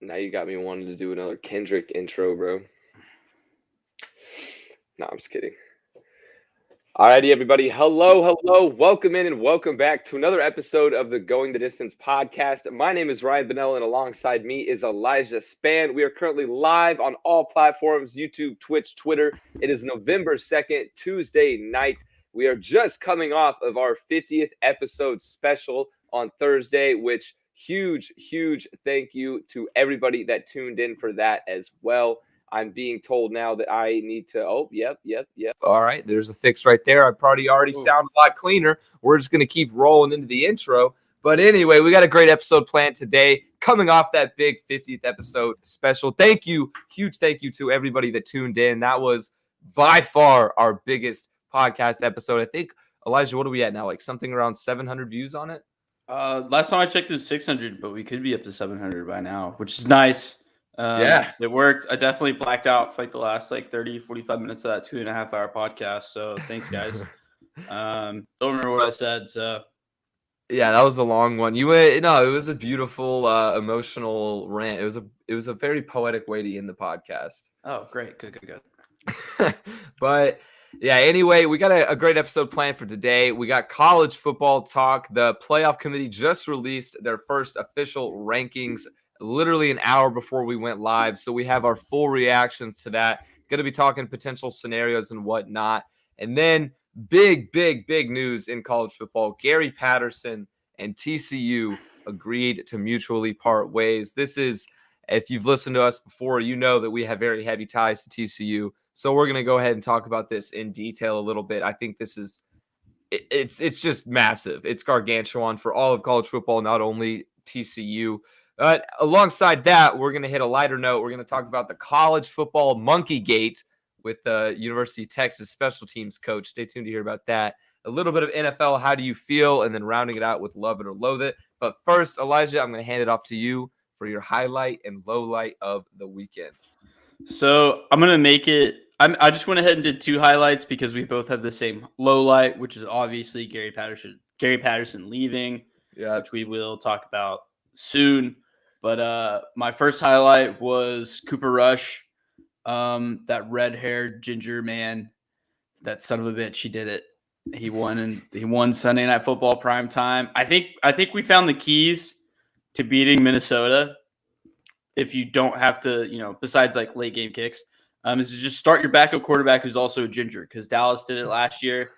Now you got me wanting to do another Kendrick intro, bro. No, I'm just kidding. Alrighty, everybody. Hello. Welcome in and welcome back to another episode of the Going the Distance podcast. My name is Ryan Bennell, and alongside me is Elijah Span. We are currently live on all platforms: YouTube, Twitch, Twitter. It is November 2nd, Tuesday night. We are just coming off of our 50th episode special on Thursday, which huge thank you to everybody that tuned in for that as well. I'm being told now that I need to. Oh, yep. All right, there's a fix right there. I probably already sound a lot cleaner. We're just going to keep rolling into the intro. But anyway, we got a great episode planned today, coming off that big 50th episode special. Huge thank you to everybody that tuned in. That was by far our biggest podcast episode. I think, Elijah, what are we at now? Like something around 700 views on it? Last time I checked, it was 600, but we could be up to 700 by now, which is nice. Yeah, it worked. I definitely blacked out for like the last 30, 45 minutes of that 2.5 hour podcast. So thanks, guys. Don't remember what I said. So yeah, that was a long one. It was a beautiful, emotional rant. It was a very poetic way to end the podcast. Oh, great. Good. But yeah, anyway, we got a great episode planned for today. We got college football talk. The playoff committee just released their first official rankings literally an hour before we went live. So we have our full reactions to that. Going to be talking potential scenarios and whatnot. And then big news in college football. Gary Patterson and TCU agreed to mutually part ways. This is, if you've listened to us before, you know that we have very heavy ties to TCU. So we're going to go ahead and talk about this in detail a little bit. I think this is, it's just massive. It's gargantuan for all of college football, not only TCU. Alongside that, we're going to hit a lighter note. We're going to talk about the college football monkey gate with the University of Texas special teams coach. Stay tuned to hear about that. A little bit of NFL, how do you feel? And then rounding it out with love it or loathe it. But first, Elijah, I'm going to hand it off to you for your highlight and low light of the weekend. So I'm going to make it. I just went ahead and did two highlights because we both had the same low light, which is obviously Gary Patterson leaving, which we will talk about soon. But my first highlight was Cooper Rush, that red-haired ginger man, that son of a bitch. He did it. He won Sunday Night Football prime time. I think we found the keys to beating Minnesota. If you don't have to, besides like late game kicks, is to just start your backup quarterback who's also a ginger, because Dallas did it last year.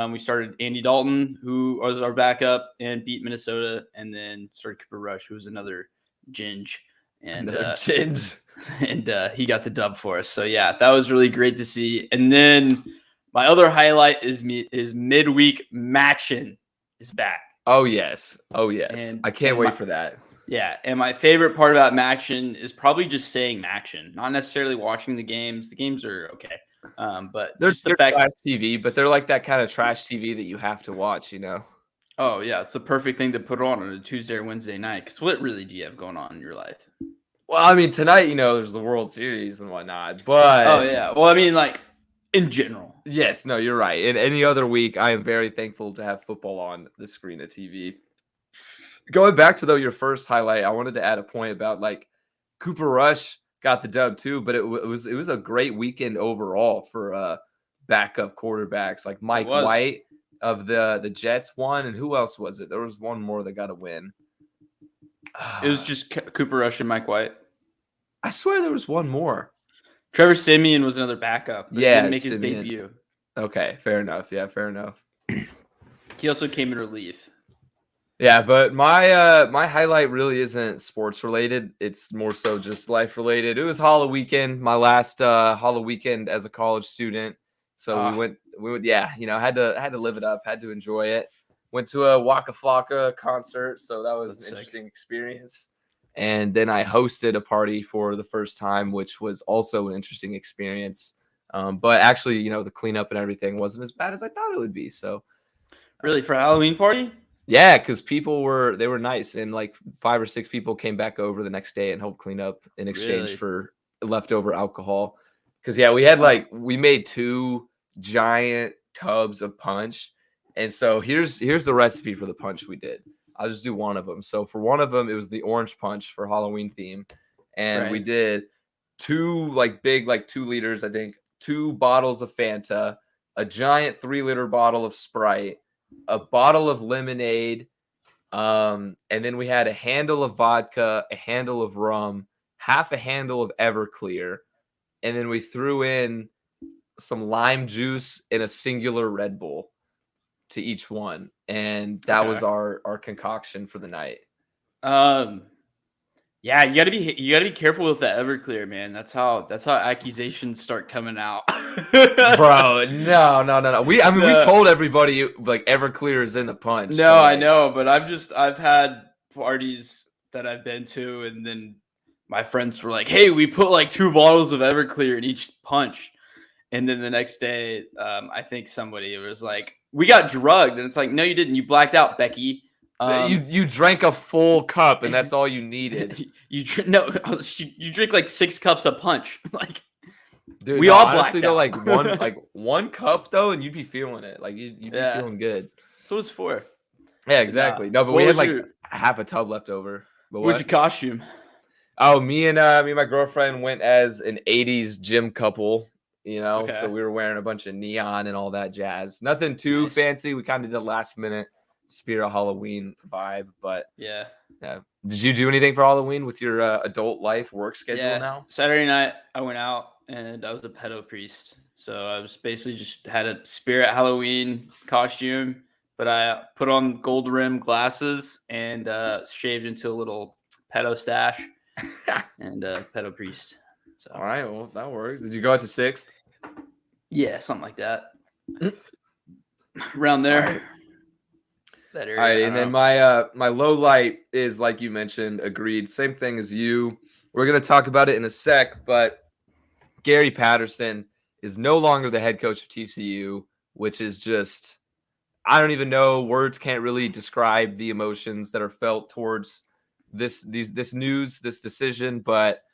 We started Andy Dalton, who was our backup, and beat Minnesota, and then started Cooper Rush, who was another Ginge, and he got the dub for us. So yeah, that was really great to see. And then my other highlight is midweek Maction is back. Oh yes, and I can't wait for that. Yeah, and my favorite part about Maction is probably just saying Maction, not necessarily watching the games. The games are okay, but they're trash TV, but they're like that kind of trash TV that you have to watch, Oh, yeah. It's the perfect thing to put on a Tuesday or Wednesday night. Because what really do you have going on in your life? Well, I mean, tonight, there's the World Series and whatnot. But oh, yeah. Well, I mean, like, in general. Yes. No, you're right. In any other week, I am very thankful to have football on the screen of TV. Going back to, though, your first highlight, I wanted to add a point about, Cooper Rush got the dub, too. But it was a great weekend overall for backup quarterbacks. Like Mike White of the Jets won, and who else was it? There was one more that got a win. It was just Cooper Rush and Mike White. I swear there was one more. Trevor Siemian was another backup. But didn't make his debut. Okay, fair enough. Yeah, fair enough. He also came in relief. Yeah, but my highlight really isn't sports related. It's more so just life related. It was Halloween weekend, my last Halloween weekend as a college student. So we went, yeah, had to live it up, had to enjoy it. Went to a Waka Flocka concert, so that was an interesting experience. And then I hosted a party for the first time, which was also an interesting experience. But actually, the cleanup and everything wasn't as bad as I thought it would be. So, really, for a Halloween party? Yeah, because people were nice, and 5 or 6 people came back over the next day and helped clean up in exchange for leftover alcohol. Because we had we made 2 giant tubs of punch, and so here's the recipe for the punch we did. I'll just do one of them. So for one of them, it was the orange punch for Halloween theme, and we did 2 like big, like 2 liters, I think, 2 bottles of Fanta, a giant 3-liter bottle of Sprite, a bottle of lemonade, and then we had a handle of vodka, a handle of rum, half a handle of Everclear, and then we threw in some lime juice and a singular Red Bull to each one, and that was our concoction for the night. Yeah, you gotta be careful with the Everclear, man. That's how accusations start coming out. Bro, no. We told everybody like Everclear is in the punch. No, so, I know, but I've had parties that I've been to, and then my friends were like, "Hey, we put like 2 bottles of Everclear in each punch," and then the next day, I think somebody was like, "We got drugged," and it's like, "No, you didn't. You blacked out, Becky." You drank a full cup and that's all you needed. you drink like 6 cups of punch. Like, dude, we all honestly though, like one cup though, and you'd be feeling it. Like you'd be feeling good. That's what it's for. Yeah, exactly. No, but we had like half a tub left over. But what was your costume? Oh, me and my girlfriend went as an 80s gym couple. You know, so we were wearing a bunch of neon and all that jazz. Nothing too fancy. We kind of did last minute Spirit Halloween vibe, but yeah. Did you do anything for Halloween with your adult life work schedule now? Saturday night I went out and I was a pedo priest, so I was basically just had a Spirit Halloween costume, but I put on gold rim glasses and shaved into a little pedo stash and pedo priest. So all right, well that works. Did you go out to 6th? Yeah, something like that. Around there. That area. All right, and then my low light is, like you mentioned, agreed. Same thing as you. We're gonna talk about it in a sec, but Gary Patterson is no longer the head coach of TCU, which is just, I don't even know. Words can't really describe the emotions that are felt towards this news, this decision, but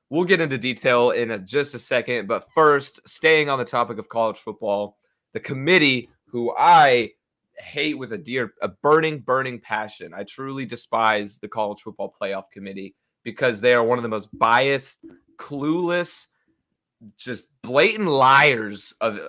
we'll get into detail in just a second. But first, staying on the topic of college football, the committee, who I hate with a burning passion. I truly despise the College Football Playoff Committee because they are one of the most biased, clueless, just blatant liars of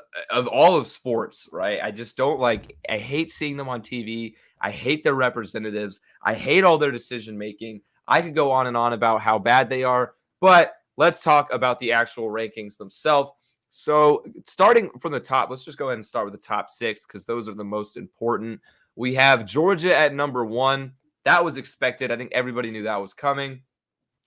all of sports, right? I just don't like, I hate seeing them on TV. I hate their representatives. I hate all their decision making. I could go on and on about how bad they are, but let's talk about the actual rankings themselves. So starting from the top, let's just go ahead and start with the top 6 because those are the most important. We have Georgia at number 1. That was expected. I think everybody knew that was coming.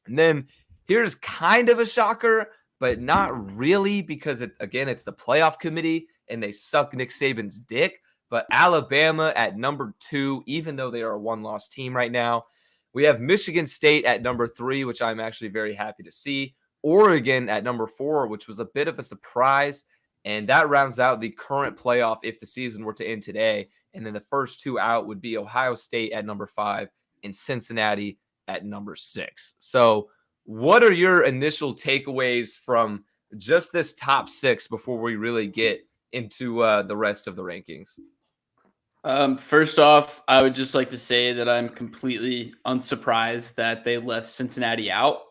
And then here's kind of a shocker, but not really because, it's the playoff committee and they suck Nick Saban's dick. But Alabama at number 2, even though they are a 1-loss team right now. We have Michigan State at number 3, which I'm actually very happy to see. Oregon at number 4, which was a bit of a surprise. And that rounds out the current playoff if the season were to end today. And then the first 2 out would be Ohio State at number 5 and Cincinnati at number 6. So what are your initial takeaways from just this top 6 before we really get into the rest of the rankings? First off, I would just like to say that I'm completely unsurprised that they left Cincinnati out.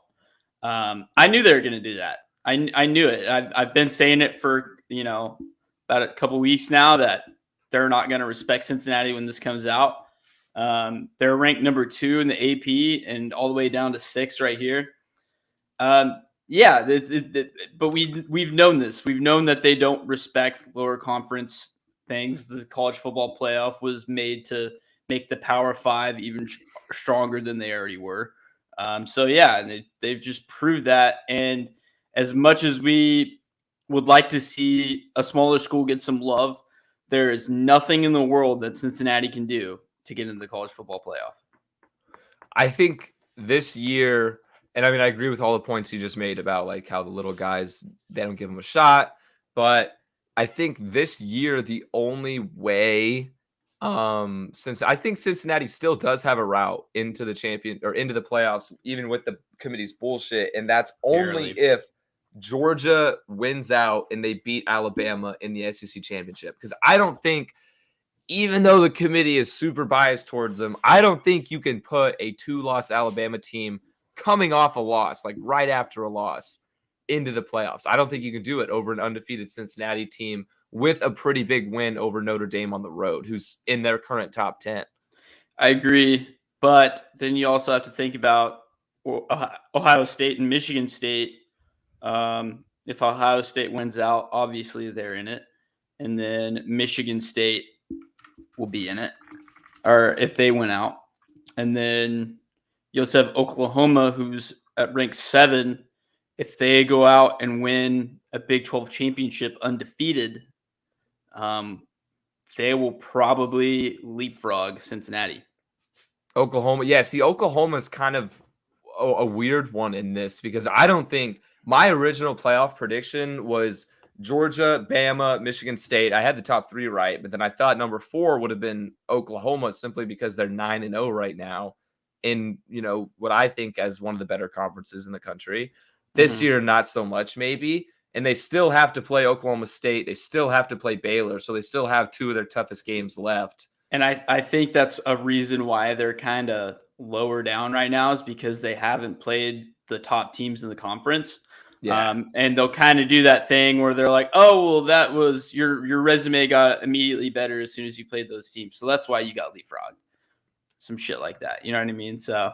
I knew they were going to do that. I knew it. I've been saying it for, about a couple weeks now that they're not going to respect Cincinnati when this comes out. They're ranked number 2 in the AP and all the way down to 6 right here. But we've known this. We've known that they don't respect lower conference things. The college football playoff was made to make the Power 5 even stronger than they already were. They've just proved that. And as much as we would like to see a smaller school get some love, there is nothing in the world that Cincinnati can do to get into the college football playoff. I think this year, and I mean, I agree with all the points you just made about like how the little guys, they don't give them a shot. But I think this year, the only way, since I think Cincinnati still does have a route into the into the playoffs, even with the committee's bullshit. And that's only if Georgia wins out and they beat Alabama in the SEC championship. Because I don't think, even though the committee is super biased towards them, I don't think you can put a 2-loss Alabama team coming off a loss, like right after a loss, into the playoffs. I don't think you can do it over an undefeated Cincinnati team with a pretty big win over Notre Dame on the road, who's in their current top 10. I agree, but then you also have to think about Ohio State and Michigan State. If Ohio State wins out, obviously they're in it, and then Michigan State will be in it, or if they win out, and then you also have Oklahoma, who's at rank 7. If they go out and win a Big 12 championship undefeated, they will probably leapfrog Cincinnati. Oklahoma. Yeah, see, Oklahoma's kind of a weird one in this because I don't think my original playoff prediction was Georgia, Bama, Michigan State. I had the top 3 right, but then I thought number 4 would have been Oklahoma simply because they're 9-0 right now in, what I think as one of the better conferences in the country. This year, not so much maybe. And they still have to play Oklahoma State. They still have to play Baylor. So they still have 2 of their toughest games left. And I think that's a reason why they're kind of lower down right now is because they haven't played the top teams in the conference. Yeah. And they'll kind of do that thing where they're like, oh, well, that was your resume got immediately better as soon as you played those teams. So that's why you got leapfrog. Some shit like that. You know what I mean? So,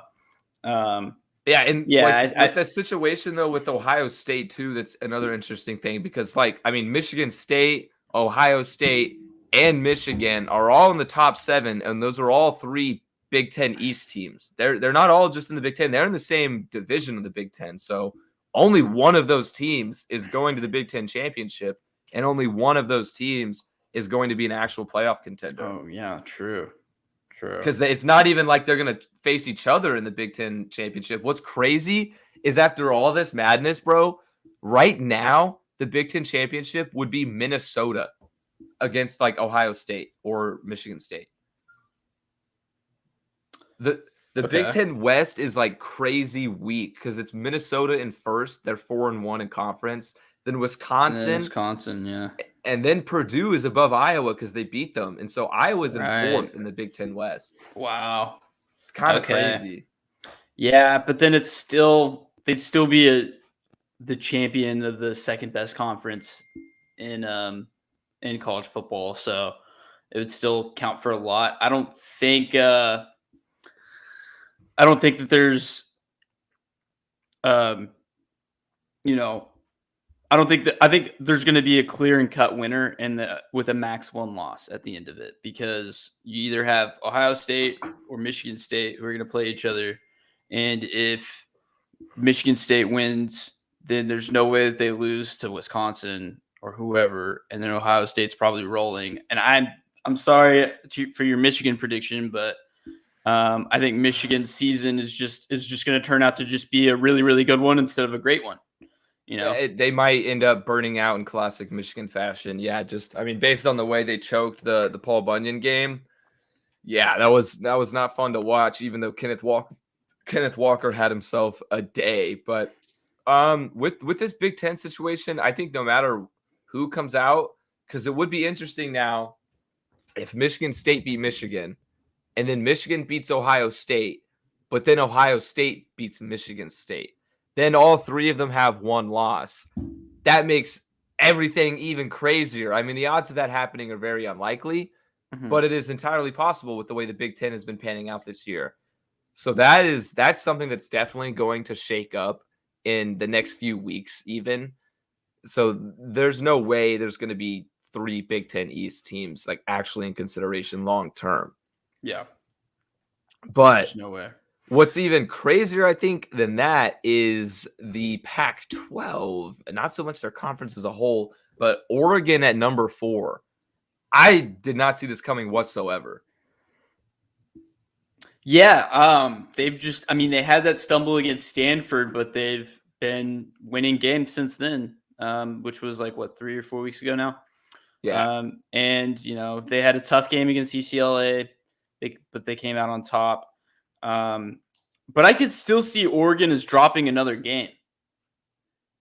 yeah, and with the situation though with Ohio State too, that's another interesting thing because Michigan State, Ohio State, and Michigan are all in the top 7, and those are all 3 Big Ten East teams. They're not all just in the Big Ten; they're in the same division of the Big Ten. So only one of those teams is going to the Big Ten championship, and only one of those teams is going to be an actual playoff contender. Oh yeah, true. Because it's not even like they're going to face each other in the Big Ten championship. What's crazy is after all this madness, bro, right now, the Big Ten championship would be Minnesota against Ohio State or Michigan State. The Big Ten West is crazy weak because it's Minnesota in first. They're 4-1 in conference. Then Wisconsin, yeah. And then Purdue is above Iowa because they beat them. And so Iowa's in 4th in the Big Ten West. Wow. It's kind of crazy. Yeah, but then they'd still be the champion of the second best conference in college football. So it would still count for a lot. I don't think that there's I think there's going to be a clear and cut winner with a max 1 loss at the end of it because you either have Ohio State or Michigan State who are going to play each other. And if Michigan State wins, then there's no way that they lose to Wisconsin or whoever. And then Ohio State's probably rolling. And I'm sorry for your Michigan prediction, but I think Michigan's season is just going to turn out to just be a really, really good one instead of a great one. They might end up burning out in classic Michigan fashion. Yeah, based on the way they choked the Paul Bunyan game. Yeah, that was not fun to watch, even though Kenneth Walker had himself a day. But with this Big Ten situation, I think no matter who comes out, because it would be interesting now if Michigan State beat Michigan, and then Michigan beats Ohio State, but then Ohio State beats Michigan State. Then all 3 of them have 1 loss. That makes everything even crazier. The odds of that happening are very unlikely, but it is entirely possible with the way the Big Ten has been panning out this year. So that's something that's definitely going to shake up in the next few weeks even. So there's no way there's going to be 3 Big Ten East teams actually in consideration long term. Yeah. But there's no way. What's even crazier, I think, than that is the Pac-12. Not so much their conference as a whole, but Oregon at number 4. I did not see this coming whatsoever. Yeah, they had that stumble against Stanford, but they've been winning games since then, which was 3 or 4 weeks ago now. Yeah. And they had a tough game against UCLA, but they came out on top. But I could still see Oregon as dropping another game.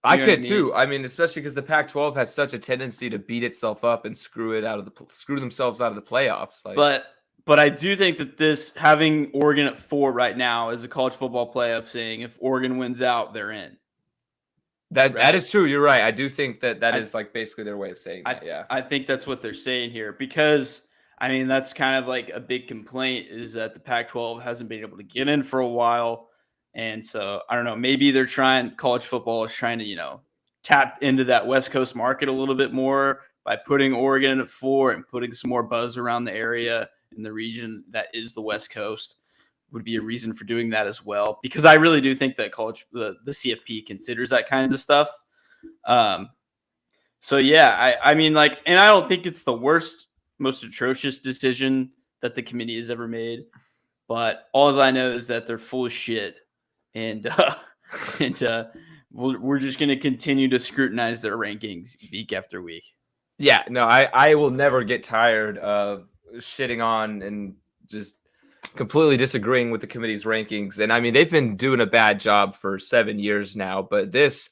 I could too. Especially because the Pac-12 has such a tendency to beat itself up and screw themselves out of the playoffs. But But I do think that this having Oregon at 4 right now is a college football playoff saying if Oregon wins out, they're in. That is true. You're right. I do think that is like basically their way of saying that. Yeah. I think that's what they're saying here because I mean that's kind of like a big complaint is that the Pac-12 hasn't been able to get in for a while, and so I don't know. Maybe they're trying. College football is trying to tap into that West Coast market a little bit more by putting Oregon at 4 and putting some more buzz around the area in the region that is the West Coast. Would be a reason for doing that as well, because I really do think that the CFP considers that kind of stuff. So yeah, I mean, like, and I don't think it's the worst, most atrocious decision that the committee has ever made, but all I know is that they're full of shit, and we're just going to continue to scrutinize their rankings week after week. Yeah, no, I will never get tired of shitting on and just completely disagreeing with the committee's rankings. And I mean, they've been doing a bad job for 7 years now, but this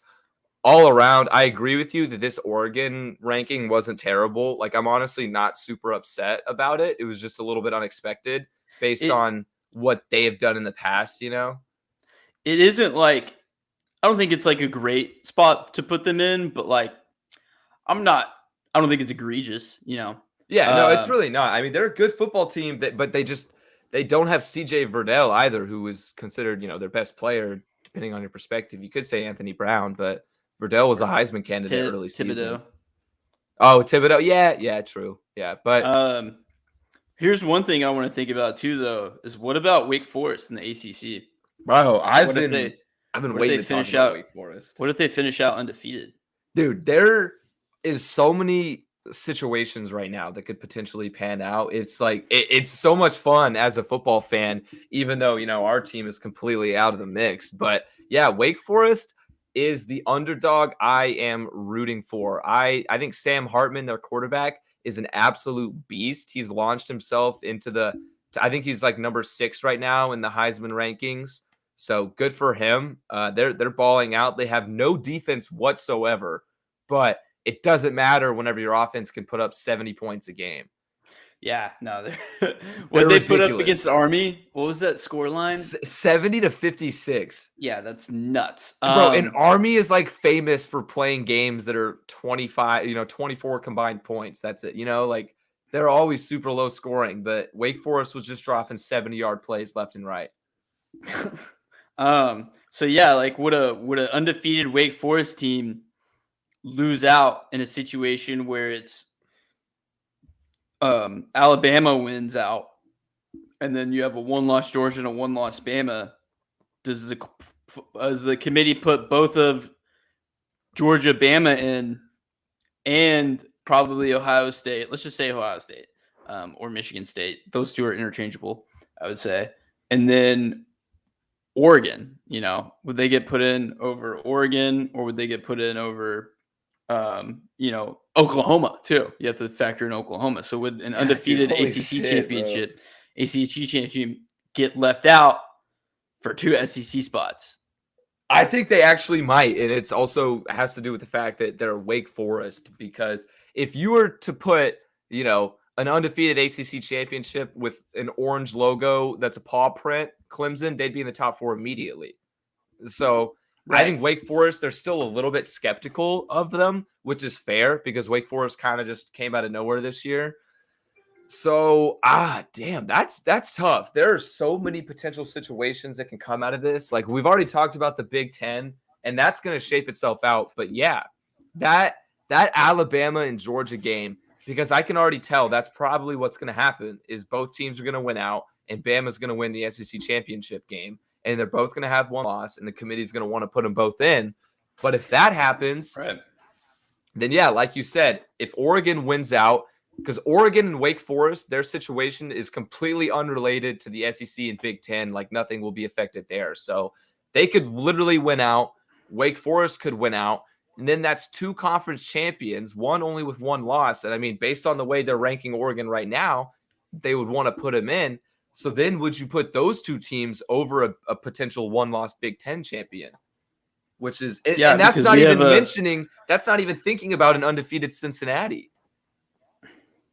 all around, I agree with you that this Oregon ranking wasn't terrible. Like, I'm honestly not super upset about it. It was just a little bit unexpected based on what they have done in the past, It isn't like, I don't think it's like a great spot to put them in, but like, I don't think it's egregious, Yeah, no, it's really not. I mean, they're a good football team, but they don't have CJ Verdell either, who is considered, their best player, depending on your perspective. You could say Anthony Brown, but Verdell was a Heisman candidate early season. Oh, Thibodeau. Yeah, true. Yeah, but here's one thing I want to think about too, though, is what about Wake Forest in the ACC? Bro, I've been waiting to talk about Wake Forest. What if they finish out undefeated? Dude, there is so many situations right now that could potentially pan out. It's like it's so much fun as a football fan, even though our team is completely out of the mix. But yeah, Wake Forest is the underdog I am rooting for. I think Sam Hartman, their quarterback, is an absolute beast. He's launched himself into I think he's like number 6 right now in the Heisman rankings. So good for him. They're balling out. They have no defense whatsoever, but it doesn't matter whenever your offense can put up 70 points a game. Yeah, no. What they put up against Army? What was that score line? 70-56. Yeah, that's nuts. Bro, and Army is like famous for playing games that are 25, 24 combined points. That's it. Like they're always super low scoring, but Wake Forest was just dropping 70-yard plays left and right. So yeah, like would a undefeated Wake Forest team lose out in a situation where it's Alabama wins out and then you have a 1-loss Georgia and a 1-loss Bama? Does the committee put both of Georgia, Bama in and probably Ohio State? Let's just say Ohio State or Michigan State. Those two are interchangeable, I would say. And then Oregon, would they get put in over Oregon or would they get put in over Oklahoma too? You have to factor in Oklahoma. So would an undefeated ACC championship get left out for 2 SEC spots? I think they actually might, and it's also has to do with the fact that they're Wake Forest, because if you were to put, an undefeated ACC championship with an orange logo that's a paw print, Clemson, they'd be in the top 4 immediately. So right. I think Wake Forest, they're still a little bit skeptical of them, which is fair because Wake Forest kind of just came out of nowhere this year. So, damn, that's tough. There are so many potential situations that can come out of this. Like we've already talked about the Big Ten, and that's going to shape itself out. But yeah, that Alabama and Georgia game, because I can already tell that's probably what's going to happen is both teams are going to win out and Bama's going to win the SEC championship game. And they're both going to have 1 loss, and the committee's going to want to put them both in. But if that happens, right, then yeah, like you said, if Oregon wins out, because Oregon and Wake Forest, their situation is completely unrelated to the SEC and Big Ten. Like nothing will be affected there. So they could literally win out. Wake Forest could win out. And then that's 2 conference champions, one only with 1 loss. And I mean, based on the way they're ranking Oregon right now, they would want to put them in. So then would you put those 2 teams over a potential 1-loss Big Ten champion? Which is, and that's not even that's not even thinking about an undefeated Cincinnati.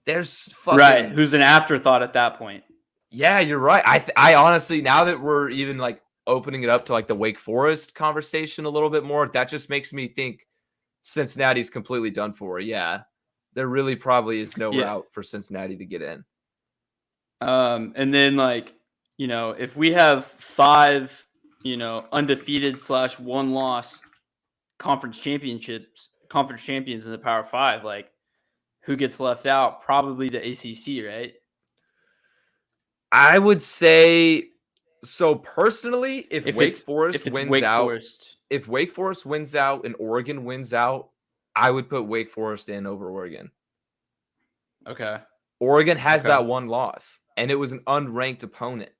There's fucking right, who's an afterthought at that point. Yeah, you're right. I honestly, now that we're even like opening it up to like the Wake Forest conversation a little bit more, that just makes me think Cincinnati's completely done for. Yeah, there really probably is no Yeah. route for Cincinnati to get in. And then if we have 5, undefeated / one loss conference champions in the Power 5, like who gets left out? Probably the ACC, right? I would say so personally, if Wake Forest it's wins Wake out, Forest. if Wake Forest wins out and Oregon wins out, I would put Wake Forest in over Oregon. Okay. Oregon has that one loss, and it was an unranked opponent.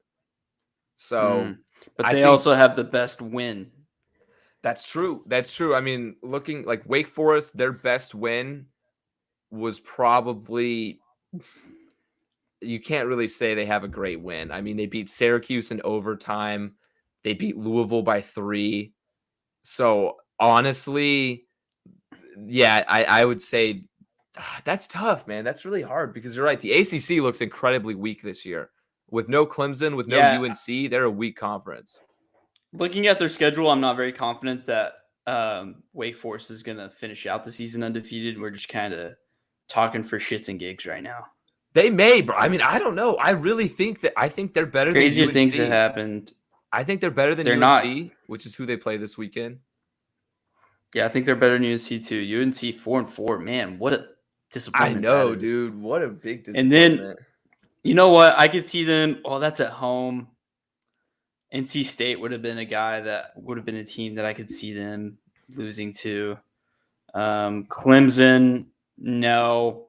So, but I they think also have the best win. that's true. That's true. I mean, looking like Wake Forest, their best win was probably, you can't really say they have a great win. I mean, they beat Syracuse in overtime. They beat Louisville by 3. So honestly, yeah, I would say that's tough, man. That's really hard because you're right. The ACC looks incredibly weak this year. With no Clemson, with no UNC, they're a weak conference. Looking at their schedule, I'm not very confident that Wake Forest is going to finish out the season undefeated. We're just kind of talking for shits and gigs right now. They may, bro. I mean, I don't know. I really think they're better than UNC. Crazier things have happened. I think they're better than UNC, not, which is who they play this weekend. Yeah, I think they're better than UNC too. UNC 4-4. Man, what a disappointment. I know, dude. What a big disappointment. And then, you know what? I could see them. Oh, that's at home. NC State would have been a team that I could see them losing to. Clemson, no.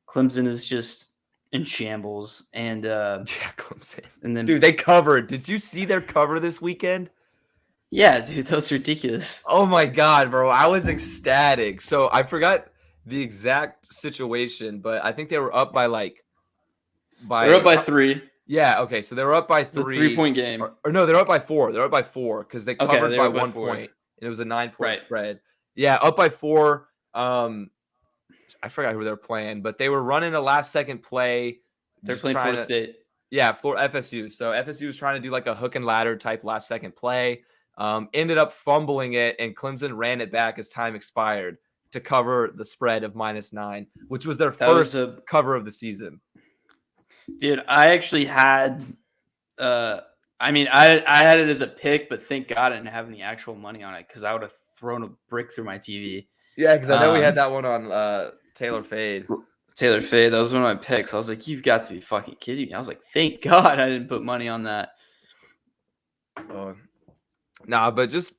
Clemson is just in shambles. And yeah, Clemson. And then, dude, they covered. Did you see their cover this weekend? Yeah, dude, that was ridiculous. Oh my god, bro. I was ecstatic. So I forgot the exact situation, but I think they were up by they're up by 3. Yeah, okay. So they were up by 3. It's a 3-point game. Or no, they're up by 4. They're up by 4 because they covered by 1 point. And it was a 9-point spread. Yeah, up by 4. I forgot who they're playing, but they were running a last-second play. They're playing Florida State. Yeah, FSU. So FSU was trying to do like a hook and ladder type last-second play. Ended up fumbling it, and Clemson ran it back as time expired to cover the spread of -9, which was their first cover of the season. Dude, I actually had, I had it as a pick, but thank God I didn't have any actual money on it because I would have thrown a brick through my TV. Yeah, because I know we had that one on Taylor Fade. That was one of my picks. I was like, you've got to be fucking kidding me. I was like, thank God I didn't put money on that. Nah, but just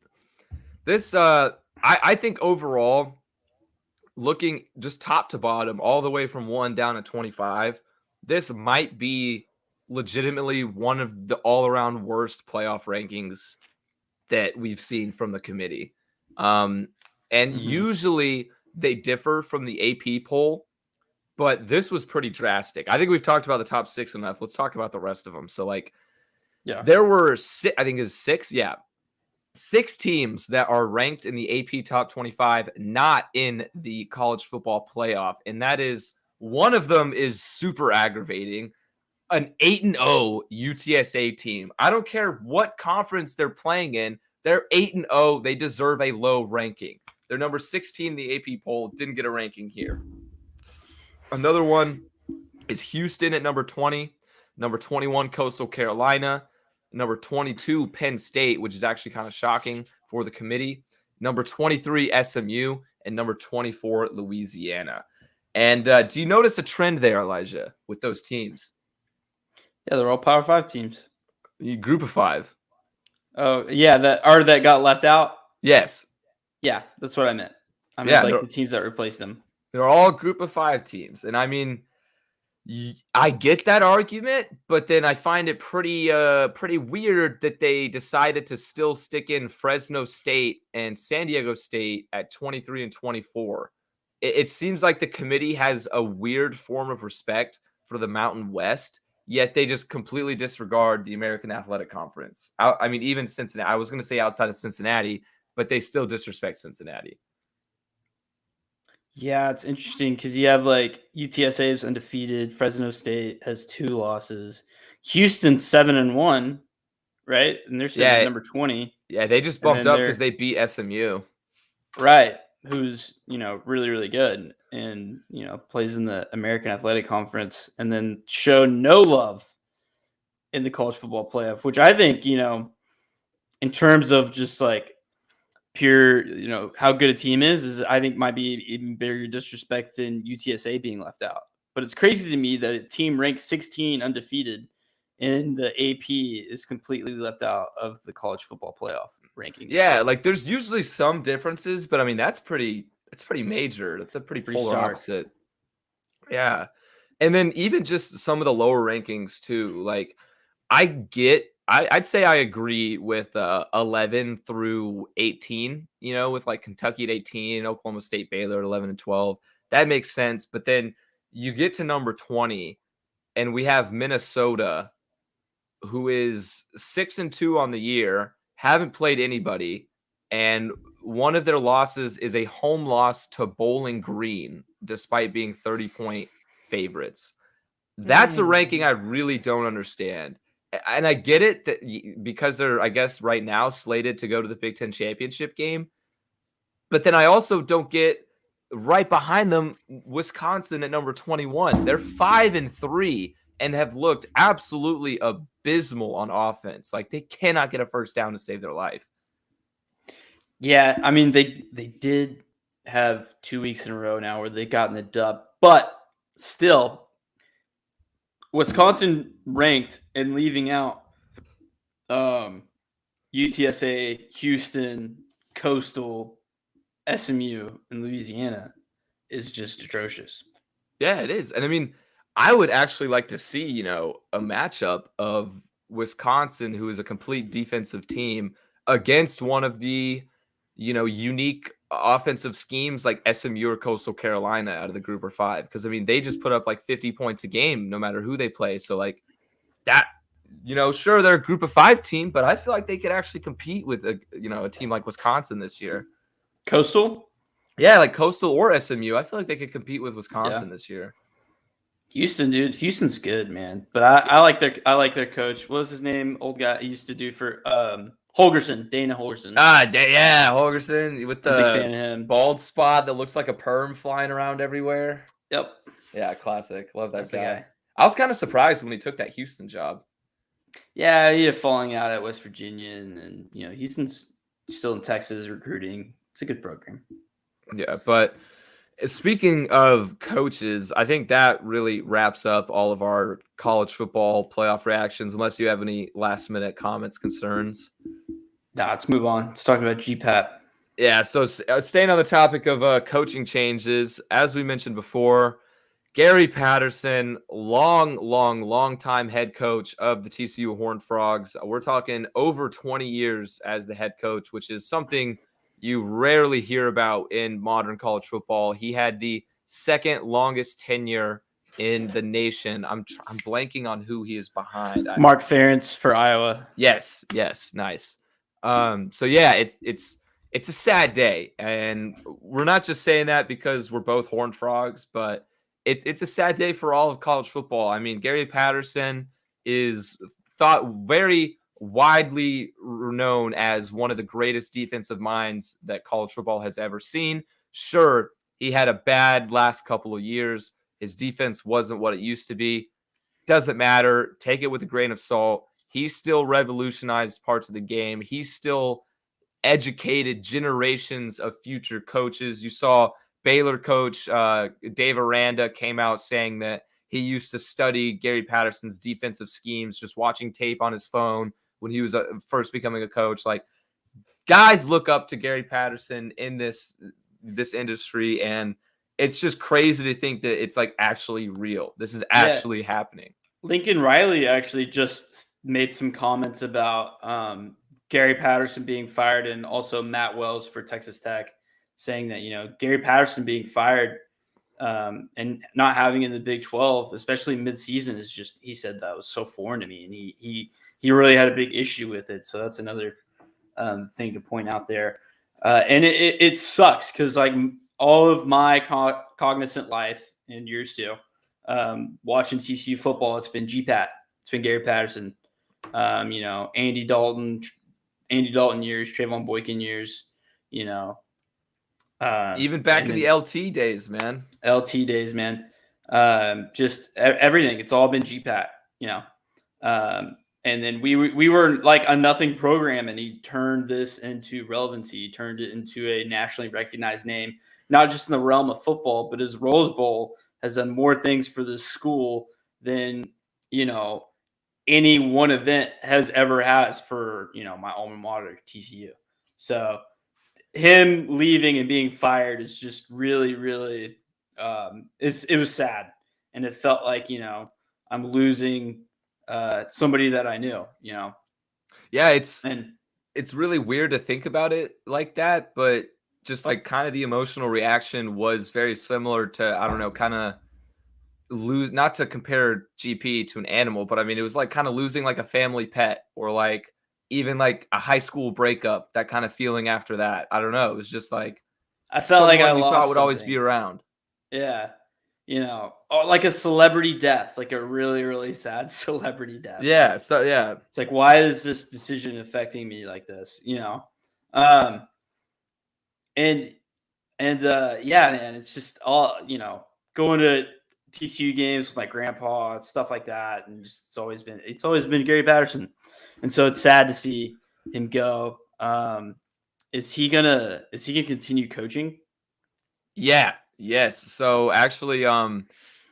this, I think overall, looking just top to bottom, all the way from 1 down to 25, this might be legitimately one of the all-around worst playoff rankings that we've seen from the committee. Usually they differ from the AP poll, but this was pretty drastic. I think we've talked about the top 6 enough. Let's talk about the rest of them. So, there were 6, I think it's 6. Yeah. 6 teams that are ranked in the AP top 25, not in the college football playoff. And that is, one of them is super aggravating, an 8-0 UTSA team. I don't care what conference they're playing in. They're 8-0. They deserve a low ranking. They're number 16 in the AP poll. Didn't get a ranking here. Another one is Houston at number 20. Number 21, Coastal Carolina. Number 22, Penn State, which is actually kind of shocking for the committee. Number 23, SMU. And number 24, Louisiana. And do you notice a trend there, Elijah, with those teams? Yeah, they're all Power 5 teams. Group of 5. Oh, yeah, that got left out? Yes. Yeah, that's what I meant. I meant the teams that replaced them. They're all group of 5 teams. And I mean, I get that argument, but then I find it pretty weird that they decided to still stick in Fresno State and San Diego State at 23 and 24. It seems like the committee has a weird form of respect for the Mountain West, yet they just completely disregard the American Athletic Conference. I mean, even Cincinnati. I was going to say outside of Cincinnati, but they still disrespect Cincinnati. Yeah, it's interesting because you have UTSA is undefeated. Fresno State has 2 losses. Houston's 7-1, right? And they're sitting at number 20. Yeah, they just bumped up because they beat SMU. Right. Who's, really, really good and, plays in the American Athletic Conference, and then show no love in the college football playoff, which I think, in terms of just like pure, how good a team is I think might be even bigger disrespect than UTSA being left out. But it's crazy to me that a team ranked 16 undefeated in the AP is completely left out of the college football playoff ranking. Yeah, like there's usually some differences, but I mean that's pretty major. That's a pretty polar stark. opposite. Yeah. And then even just some of the lower rankings too. Like I'd say I agree with 11 through 18, with like Kentucky at 18, Oklahoma State, Baylor at 11 and 12. That makes sense. But then you get to number 20 and we have Minnesota, who is 6-2 on the year, haven't played anybody. And one of their losses is a home loss to Bowling Green, despite being 30-point favorites. That's a ranking I really don't understand. And I get it that because they're, I guess, right now slated to go to the Big Ten championship game. But then I also don't get right behind them Wisconsin at number 21. They're 5-3 and have looked absolutely abysmal on offense. Like they cannot get a first down to save their life. Yeah, I mean they did have 2 weeks in a row now where they got in the dub, but still Wisconsin ranked and leaving out UTSA, Houston, Coastal, SMU, and Louisiana is just atrocious. Yeah, it is. And I mean, I would actually like to see, a matchup of Wisconsin, who is a complete defensive team, against one of the, unique offensive schemes like SMU or Coastal Carolina out of the group or five. Because, I mean, they just put up like 50 points a game no matter who they play. So, like, that, sure, they're a group of five team, but I feel like they could actually compete with, a team like Wisconsin this year. Coastal? Yeah, like Coastal or SMU. I feel like they could compete with Wisconsin this year. Houston, dude. Houston's good, man. But I like their coach. What was his name? Old guy he used to do for Holgorsen, Dana Holgorsen. Yeah, Holgorsen with the big fan of him. Bald spot that looks like a perm flying around everywhere. Yep. Yeah, classic. Love that guy. I was kind of surprised when he took that Houston job. Yeah, he had falling out at West Virginia, and Houston's still in Texas recruiting. It's a good program. Yeah, but speaking of coaches, I think that really wraps up all of our college football playoff reactions, unless you have any last-minute comments, concerns. Nah, let's move on. Let's talk about GPAP. Yeah, so staying on the topic of coaching changes, as we mentioned before, Gary Patterson, long time head coach of the TCU Horned Frogs. We're talking over 20 years as the head coach, which is something you rarely hear about in modern college football. He had the second longest tenure in the nation. I'm blanking on who he is behind. Mark Ferentz for Iowa. Yes, nice. So yeah, it's a sad day, and we're not just saying that because we're both Horned Frogs, but it's a sad day for all of college football. I mean, Gary Patterson is thought very widely known as one of the greatest defensive minds that college football has ever seen. Sure, he had a bad last couple of years. His defense wasn't what it used to be. Doesn't matter. Take it with a grain of salt. He still revolutionized parts of the game. He still educated generations of future coaches. You saw Baylor coach Dave Aranda came out saying that he used to study Gary Patterson's defensive schemes, just watching tape on his phone when he was first becoming a coach. Like, guys look up to Gary Patterson in this industry, and it's just crazy to think that it's like actually real. This is actually happening. Lincoln Riley actually just made some comments about Gary Patterson being fired, and also Matt Wells for Texas Tech saying that, Gary Patterson being fired and not having in the Big 12, especially midseason, is just, he said that was so foreign to me, and he really had a big issue with it. So that's another thing to point out there. And it sucks because like all of my cognizant life and yours too, watching TCU football, it's been GPAT. It's been Gary Patterson. Andy Dalton years, Trayvon Boykin years. Even back in the LT days, man. LT days, man. Just everything. It's all been GPAT. And then we were like a nothing program, and he turned this into relevancy. He turned it into a nationally recognized name, not just in the realm of football, but his Rose Bowl has done more things for this school than any one event has for my alma mater, TCU. So him leaving and being fired is just really, really it was sad, and it felt like I'm losing somebody that I knew. Yeah, it's really weird to think about it like that, but just like kind of the emotional reaction was very similar to, I don't know, kind of lose, not to compare GP to an animal, but I mean, it was like kind of losing like a family pet, or like even like a high school breakup, that kind of feeling after that. I don't know. It was just like, I felt like I you lost thought would something. always be around. Yeah. Like a celebrity death, like a really, really sad celebrity death. Yeah. So yeah, it's like, why is this decision affecting me like this? Yeah, man, it's just all, going to TCU games with my grandpa, stuff like that. And just, it's always been Gary Patterson. And so it's sad to see him go. Is he gonna continue coaching? Yeah. Yes. So actually,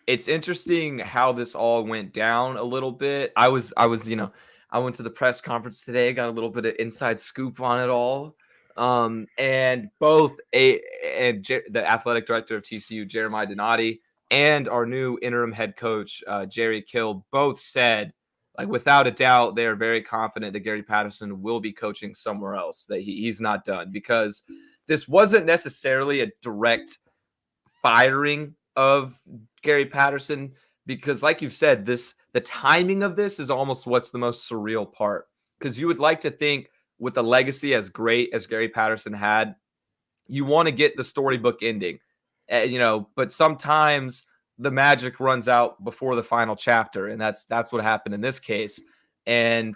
it's interesting how this all went down a little bit. I was, I went to the press conference today, got a little bit of inside scoop on it all. And both the athletic director of TCU, Jeremiah Donati, and our new interim head coach, Jerry Kill, both said, like, without a doubt, they are very confident that Gary Patterson will be coaching somewhere else, that he's not done, because this wasn't necessarily a direct firing of Gary Patterson, because like you've said, the timing of this is almost what's the most surreal part, because you would like to think with a legacy as great as Gary Patterson had, you want to get the storybook ending, but sometimes the magic runs out before the final chapter, and that's what happened in this case. And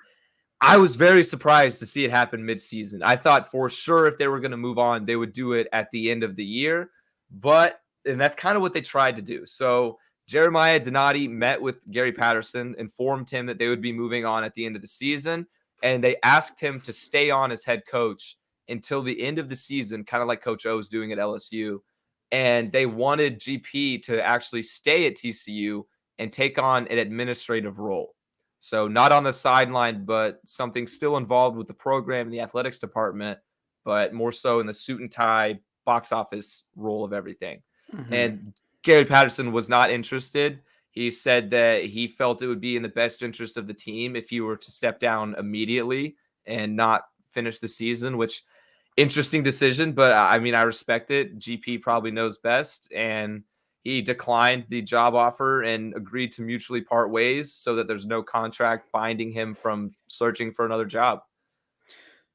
I was very surprised to see it happen mid-season. I thought for sure if they were going to move on, they would do it at the end of the year, and that's kind of what they tried to do. So Jeremiah Donati met with Gary Patterson, informed him that they would be moving on at the end of the season, and they asked him to stay on as head coach until the end of the season, kind of like Coach O is doing at LSU. And they wanted GP to actually stay at TCU and take on an administrative role. So not on the sideline, but something still involved with the program and the athletics department, but more so in the suit and tie box office role of everything. Mm-hmm. And Gary Patterson was not interested. He said that he felt it would be in the best interest of the team if he were to step down immediately and not finish the season, which interesting decision, but I mean, I respect it. GP probably knows best, and he declined the job offer and agreed to mutually part ways so that there's no contract binding him from searching for another job.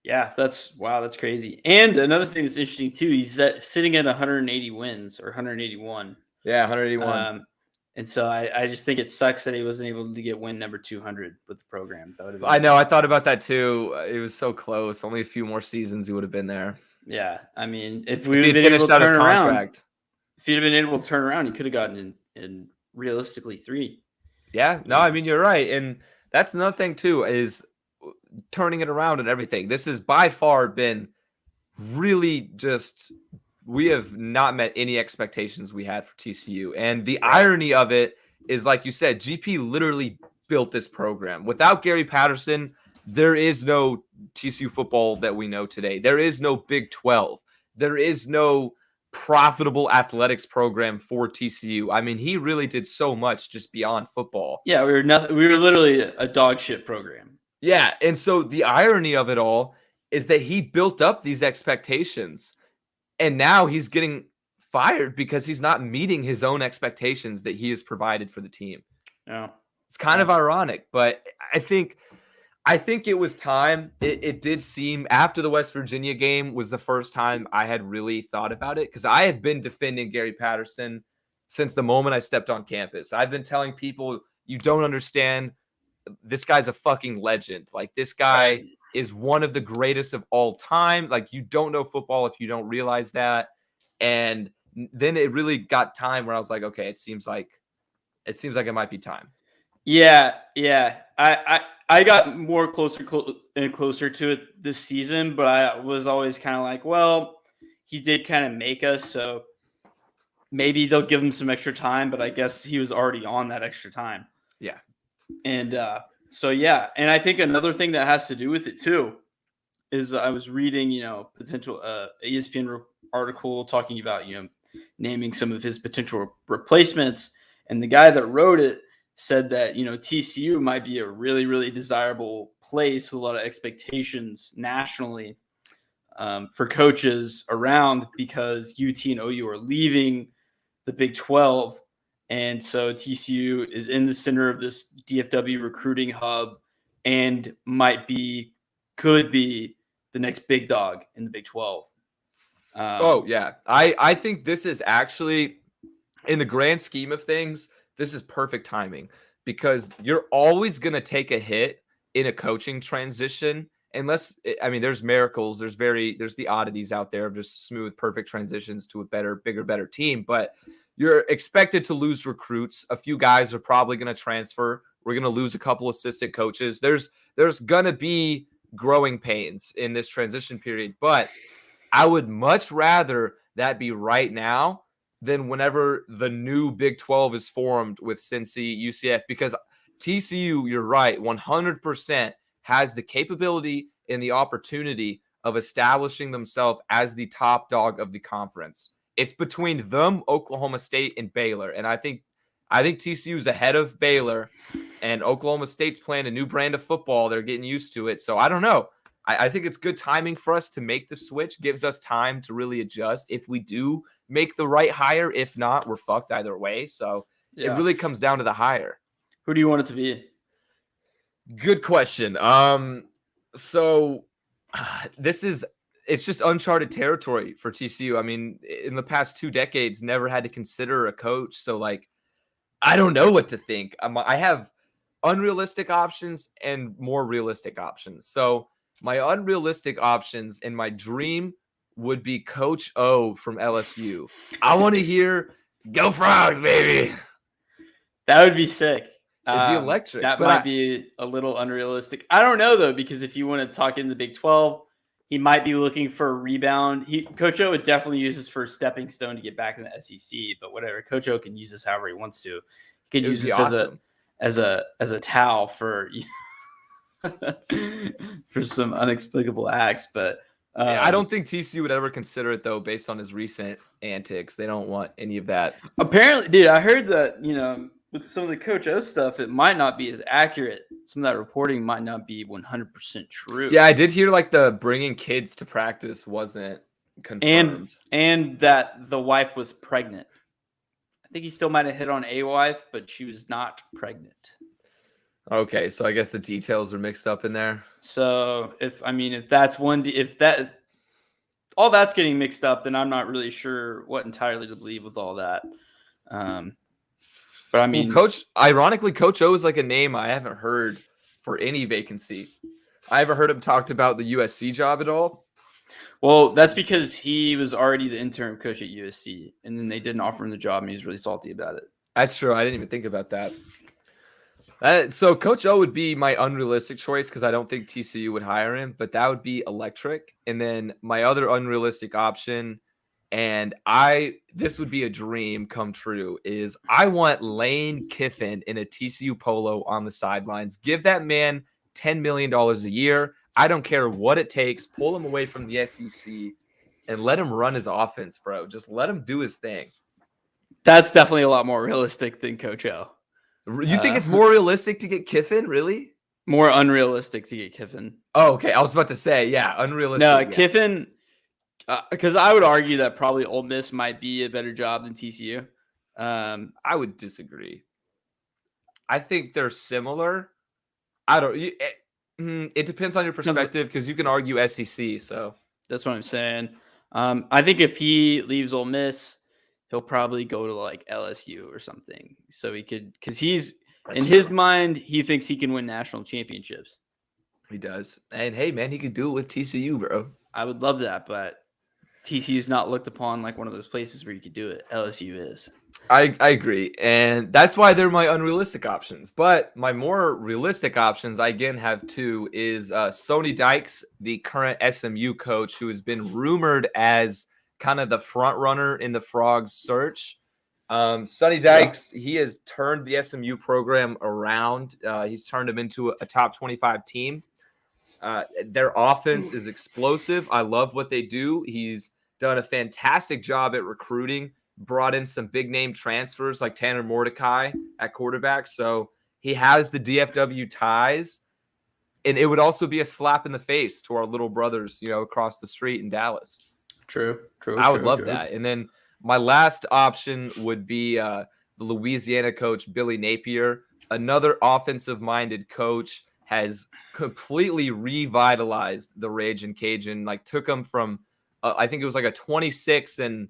Yeah, that's crazy. And another thing that's interesting too, he's sitting at 180 wins or 181. Yeah, 181. And so I just think it sucks that he wasn't able to get win number 200 with the program. I know. I thought about that too. It was so close. Only a few more seasons he would have been there. Yeah. I mean, if we had finished out his contract, if he'd have been able to turn around, he could have gotten in realistically 3. Yeah. No, I mean, you're right. And that's another thing too, is turning it around and everything. This has by far been really just, we have not met any expectations we had for TCU. And the irony of it is, like you said, GP literally built this program. Without Gary Patterson, there is no TCU football that we know today. There is no Big 12. There is no profitable athletics program for TCU. I mean, he really did so much just beyond football. Yeah, we were literally a dog shit program. Yeah, and so the irony of it all is that he built up these expectations, and now he's getting fired because he's not meeting his own expectations that he has provided for the team. Yeah. It's kind of ironic, but I think it was time. It did seem, after the West Virginia game was the first time I had really thought about it, because I have been defending Gary Patterson since the moment I stepped on campus. I've been telling people, you don't understand this guy's a fucking legend. Like, this guy is one of the greatest of all time. Like, you don't know football if you don't realize that. And then it really got time where I was like, okay, it seems like it might be time. Yeah. I got more closer and closer to it this season, but I was always kind of like, well, he did kind of make us, so maybe they'll give him some extra time, but I guess he was already on that extra time. Yeah. And so, yeah. And I think another thing that has to do with it too is I was reading, potential ESPN article talking about, naming some of his potential replacements. And the guy that wrote it said that, TCU might be a really, really desirable place with a lot of expectations nationally for coaches around, because UT and OU are leaving the Big 12. And so TCU is in the center of this DFW recruiting hub and could be the next big dog in the Big 12. I think this is actually, in the grand scheme of things, this is perfect timing, because you're always going to take a hit in a coaching transition, unless, I mean, there's miracles, there's the oddities out there of just smooth, perfect transitions to a bigger, better team, but you're expected to lose recruits. A few guys are probably going to transfer. We're going to lose a couple assistant coaches. There's going to be growing pains in this transition period, but I would much rather that be right now than whenever the new Big 12 is formed with Cincy, UCF, because TCU, you're right, 100% has the capability and the opportunity of establishing themselves as the top dog of the conference. It's between them, Oklahoma State, and Baylor. And I think TCU is ahead of Baylor, and Oklahoma State's playing a new brand of football. They're getting used to it. So I don't know. I think it's good timing for us to make the switch. Gives us time to really adjust if we do make the right hire. If not, we're fucked either way. So It really comes down to the hire. Who do you want it to be? Good question. It's just uncharted territory for TCU. I mean, in the past 2 decades, never had to consider a coach. So, like, I don't know what to think. I have unrealistic options and more realistic options. So my unrealistic options and my dream would be Coach O from LSU. I want to hear "Go Frogs, baby." That would be sick. It'd be electric. That might be a little unrealistic. I don't know, though, because if you want to talk in the Big 12, he might be looking for a rebound. Coach O would definitely use this for a stepping stone to get back in the SEC, but whatever. Coach O can use this however he wants to. He could use this awesome. as a towel for for some unexplicable acts. But I don't think TCU would ever consider it, though, based on his recent antics. They don't want any of that. Apparently, dude, I heard that, with some of the Coach O stuff, it might not be as accurate. Some of that reporting might not be 100% true. Yeah, I did hear like the bringing kids to practice wasn't confirmed. And that the wife was pregnant. I think he still might have hit on a wife, but she was not pregnant. Okay, so I guess the details are mixed up in there. So if all that's getting mixed up, then I'm not really sure what entirely to believe with all that. But I mean, Coach O is like a name I haven't heard for any vacancy. I haven't heard him talked about the USC job at all. Well, that's because he was already the interim coach at USC, and then they didn't offer him the job, and he was really salty about it. That's true. I didn't even think about that. So Coach O would be my unrealistic choice because I don't think TCU would hire him, but that would be electric. And then my other unrealistic option, and this would be a dream come true, is I want Lane Kiffin in a TCU polo on the sidelines. Give that man $10 million a year. I don't care what it takes. Pull him away from the SEC and let him run his offense, bro. Just let him do his thing. That's definitely a lot more realistic than Coach O. You think it's more realistic to get Kiffin, really? More unrealistic to get Kiffin. Oh, okay. I was about to say, yeah, unrealistic. No, yeah. Kiffin, because I would argue that probably Ole Miss might be a better job than TCU. I would disagree. I think they're similar. I don't. It depends on your perspective because you can argue SEC. So that's what I'm saying. I think if he leaves Ole Miss, he'll probably go to like LSU or something. So he could, because he's In his mind, he thinks he can win national championships. He does. And hey, man, he could do it with TCU, bro. I would love that, but TCU is not looked upon like one of those places where you could do it. LSU is. I agree. And that's why they're my unrealistic options. But my more realistic options, I again have two, is Sonny Dykes, the current SMU coach, who has been rumored as kind of the front runner in the Frogs search. Sonny Dykes, he has turned the SMU program around. He's turned them into a top 25 team. Their offense is explosive. I love what they do. He's done a fantastic job at recruiting, brought in some big name transfers like Tanner Mordecai at quarterback. So he has the DFW ties, and it would also be a slap in the face to our little brothers, across the street in Dallas. True. I would love that. And then my last option would be the Louisiana coach, Billy Napier, another offensive-minded coach, has completely revitalized the Ragin' Cajun, took them from, I think it was like a 26 and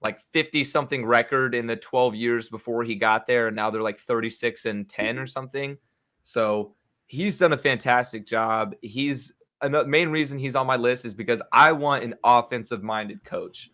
50-something record in the 12 years before he got there, and now they're 36 and 10 or something. So he's done a fantastic job. The main reason he's on my list is because I want an offensive-minded coach.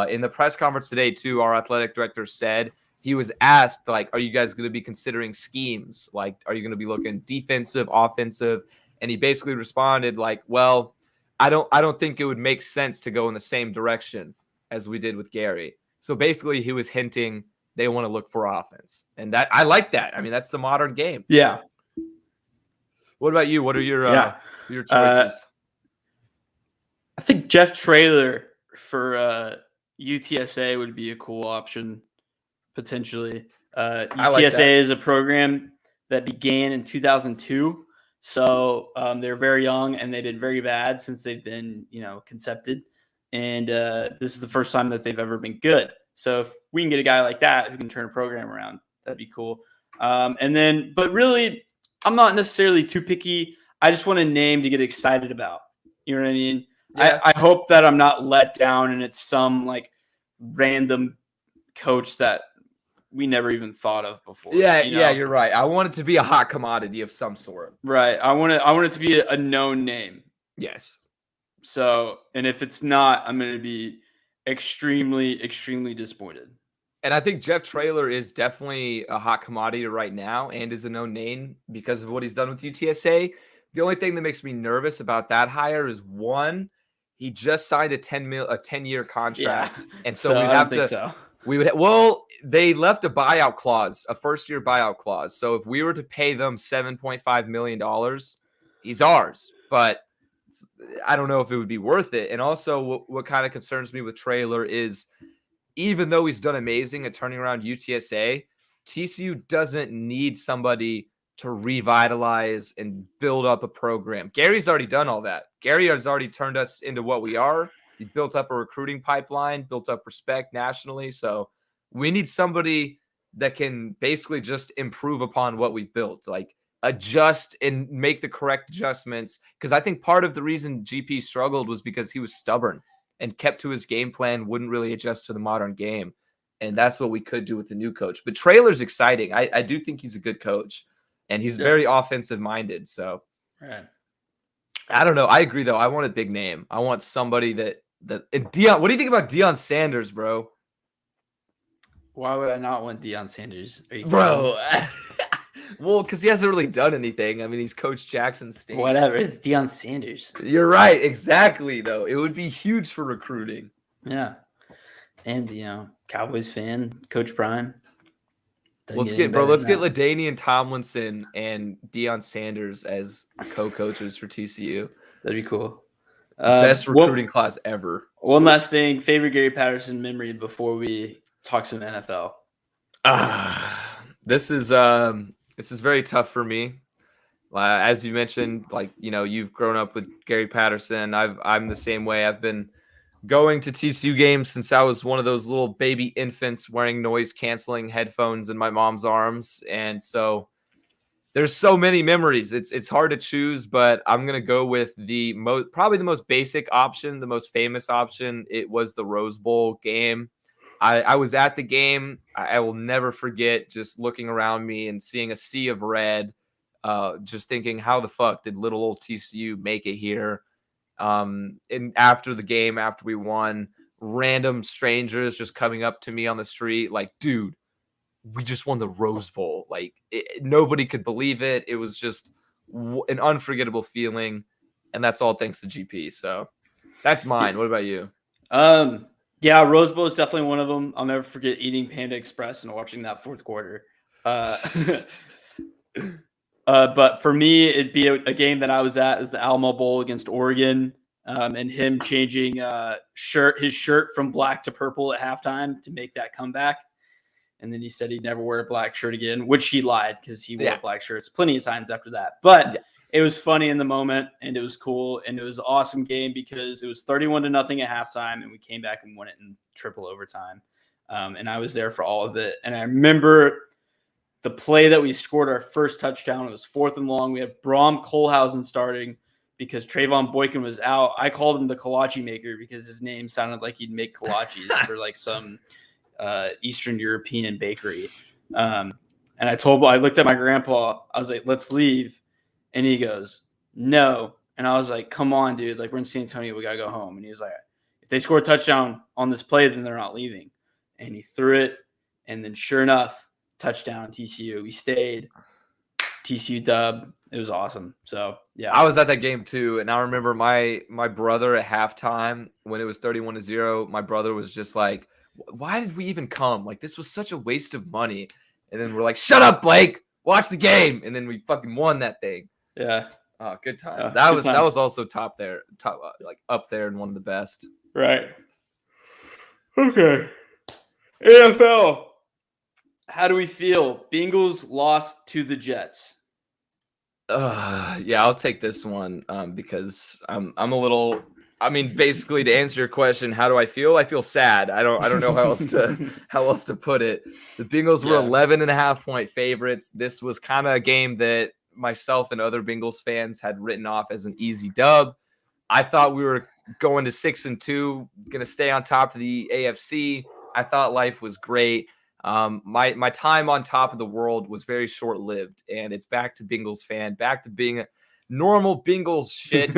In the press conference today, too, our athletic director said he was asked, are you guys going to be considering schemes? Are you going to be looking defensive, offensive? And he basically responded well, I don't think it would make sense to go in the same direction as we did with Gary. So basically he was hinting they want to look for offense. And that I like that. I mean, that's the modern game. Yeah. What about you? What are your choices? I think Jeff Traylor for UTSA would be a cool option, potentially. UTSA is a program that began in 2002. So they're very young, and they've been very bad since they've been, concepted. And this is the first time that they've ever been good. So if we can get a guy like that who can turn a program around, that'd be cool. But really, I'm not necessarily too picky. I just want a name to get excited about. You know what I mean? Yeah. I hope that I'm not let down and it's some random coach that we never even thought of before. Yeah, you're right. I want it to be a hot commodity of some sort. Right. I want it to be a known name. Yes. So, and if it's not, I'm going to be extremely, extremely disappointed. And I think Jeff Traylor is definitely a hot commodity right now and is a known name because of what he's done with UTSA. The only thing that makes me nervous about that hire is, one, he just signed a 10-year contract. Yeah. And so we'd have to they left a buyout clause, a first-year buyout clause. So if we were to pay them $7.5 million, he's ours. But I don't know if it would be worth it. And also what kind of concerns me with Traylor is, even though he's done amazing at turning around UTSA, TCU doesn't need somebody to revitalize and build up a program. Gary's already done all that. Gary has already turned us into what we are. He built up a recruiting pipeline, built up respect nationally. So we need somebody that can basically just improve upon what we've built, adjust and make the correct adjustments. Because I think part of the reason GP struggled was because he was stubborn and kept to his game plan, wouldn't really adjust to the modern game. And that's what we could do with the new coach. But Traylor's exciting. I do think he's a good coach. And he's very offensive-minded. So I don't know. I agree, though. I want a big name. I want somebody that and Deion. What do you think about Deion Sanders, bro? Why would I not want Deion Sanders? Bro. Well, because he hasn't really done anything. I mean, he's coached Jackson State. Whatever. It's Deion Sanders. You're right. Exactly, though. It would be huge for recruiting. Yeah. And, Cowboys fan, Coach Prime. Let's get LaDainian Tomlinson and Deion Sanders as co-coaches for TCU. That'd be cool. Best recruiting class ever. One last thing, favorite Gary Patterson memory before we talk some NFL. This is very tough for me. As you mentioned, you've grown up with Gary Patterson. I'm the same way. I've been going to TCU games since I was one of those little baby infants wearing noise-canceling headphones in my mom's arms. And so there's so many memories. It's hard to choose, but I'm going to go with probably the most basic option, the most famous option. It was the Rose Bowl game. I was at the game. I will never forget just looking around me and seeing a sea of red, just thinking, how the fuck did little old TCU make it here? And after the game, after we won, random strangers just coming up to me on the street like, dude, we just won the Rose Bowl. Like, nobody could believe it. It was just an unforgettable feeling, and that's all thanks to GP. So that's mine. What about you? Yeah, Rose Bowl is definitely one of them. I'll never forget eating Panda Express and watching that fourth quarter. But for me, it'd be a game that I was at is the Alamo Bowl against Oregon, and him changing his shirt from black to purple at halftime to make that comeback. And then he said he'd never wear a black shirt again, which he lied because he wore black shirts plenty of times after that. But it was funny in the moment, and it was cool, and it was an awesome game because it was 31-0 at halftime, and we came back and won it in triple overtime. And I was there for all of it. And I remember the play that we scored our first touchdown. It was 4th and long. We had Brom Kohlhausen starting because Trayvon Boykin was out. I called him the kolache maker because his name sounded like he'd make kolaches for like some Eastern European bakery. And I looked at my grandpa. I was like, let's leave. And he goes, no. And I was like, come on, dude. Like, we're in San Antonio. We got to go home. And he was like, if they score a touchdown on this play, then they're not leaving. And he threw it. And then sure enough, touchdown TCU. We stayed. TCU dub. It was awesome. So, yeah. I was at that game too. And I remember my brother at halftime when it was 31-0, my brother was just like, why did we even come? Like, this was such a waste of money. And then we're like, shut up, Blake. Watch the game. And then we fucking won that thing. Yeah. Oh, good times. That was also top like up there and one of the best. Right. Okay. NFL. How do we feel? Bengals lost to the Jets. Yeah, I'll take this one because I'm a little. I mean, basically, to answer your question, how do I feel? I feel sad. I don't know how else to put it. The Bengals were 11.5-point favorites. This was kind of a game that myself and other Bengals fans had written off as an easy dub. I thought we were going to 6-2, going to stay on top of the AFC. I thought life was great. My time on top of the world was very short-lived, and it's back to Bengals fan, back to being a normal Bengals shit.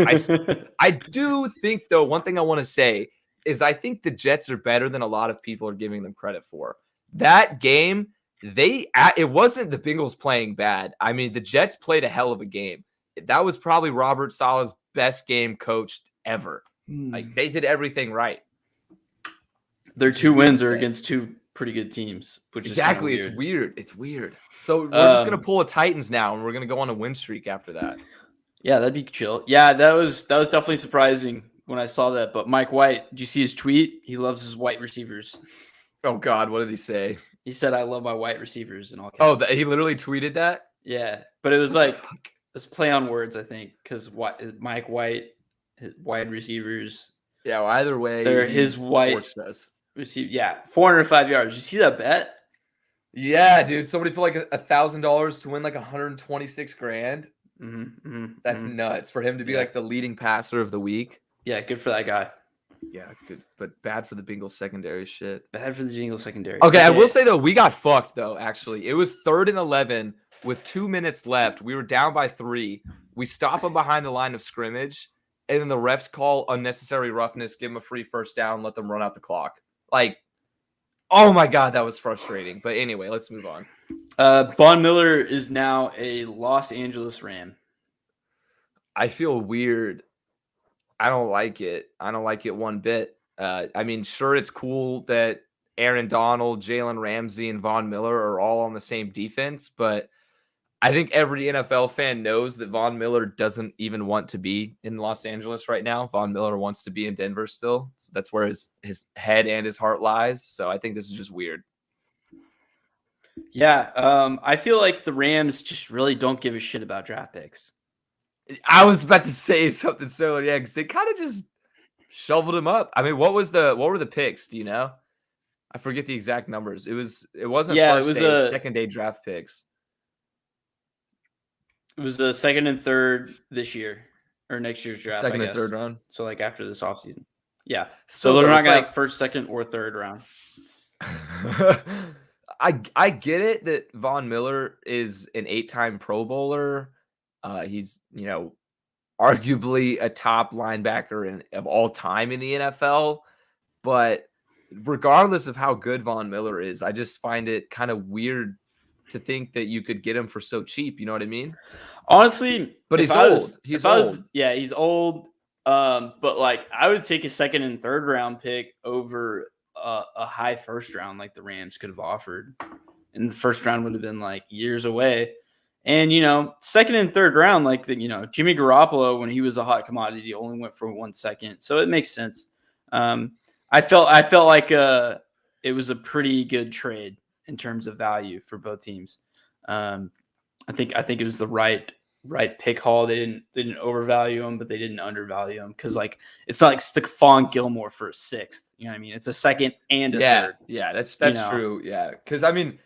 I do think, though, one thing I want to say is I think the Jets are better than a lot of people are giving them credit for. That game, it wasn't the Bengals playing bad. I mean, the Jets played a hell of a game. That was probably Robert Saleh's best game coached ever. Like, they did everything right. Their 2 wins are against 2 pretty good teams, which exactly is weird. It's weird. So we're just gonna pull a Titans now, and we're gonna go on a win streak after that. Yeah, that'd be chill. Yeah, that was definitely surprising when I saw that. But Mike White, did you see his tweet? He loves his white receivers. Oh God, what did he say? He said, "I love my white receivers," and all. Oh, he literally tweeted that. Yeah, but it was like it's play on words, I think, because Mike White, his wide receivers. Yeah, well, either way, they're his white receive. Yeah, 405 yards. You see that bet? Yeah, dude. Somebody put like $1,000 to win like 126 grand. That's nuts for him to be like the leading passer of the week. Yeah, good for that guy. Yeah, good, but bad for the Bengals secondary shit. Bad for the Bengals secondary. Okay, I will say though, we got fucked though. Actually, it was 3rd and 11 with 2 minutes left. We were down by 3. We stop them behind the line of scrimmage, and then the refs call unnecessary roughness, give them a free first down, let them run out the clock. Like, oh my God, that was frustrating. But anyway, let's move on. Von Miller is now a Los Angeles Ram. I feel weird. I don't like it. I don't like it one bit. I mean, sure, it's cool that Aaron Donald, Jalen Ramsey, and Von Miller are all on the same defense, but I think every NFL fan knows that Von Miller doesn't even want to be in Los Angeles right now. Von Miller wants to be in Denver still. So that's where his head and his heart lies. So I think this is just weird. Yeah, I feel like the Rams just really don't give a shit about draft picks. I was about to say something similar, yeah, because they kind of just shoveled him up. I mean, what were the picks? Do you know? I forget the exact numbers. It wasn't first day, it was second day draft picks. It was the 2nd and 3rd this year or next year's draft. Second and 3rd round. So like after this offseason. Yeah. So they're not gonna have 1st, 2nd, or 3rd round. I get it that Von Miller is an 8-time Pro Bowler. He's, arguably a top linebacker of all time in the NFL. But regardless of how good Von Miller is, I just find it kind of weird to think that you could get him for so cheap. You know what I mean? Honestly, But he's old. He's old. Yeah, he's old. But like I would take a second and third round pick over a high first round like the Rams could have offered. And the first round would have been like years away. And second and third round, like Jimmy Garoppolo, when he was a hot commodity, only went for 1 second. So it makes sense. I felt like it was a pretty good trade in terms of value for both teams. I think it was the right pick haul. They didn't overvalue him, but they didn't undervalue him because like it's not like Stephon Gilmore for a sixth. You know what I mean? It's a second and a third. Yeah, that's true. Yeah, because I mean,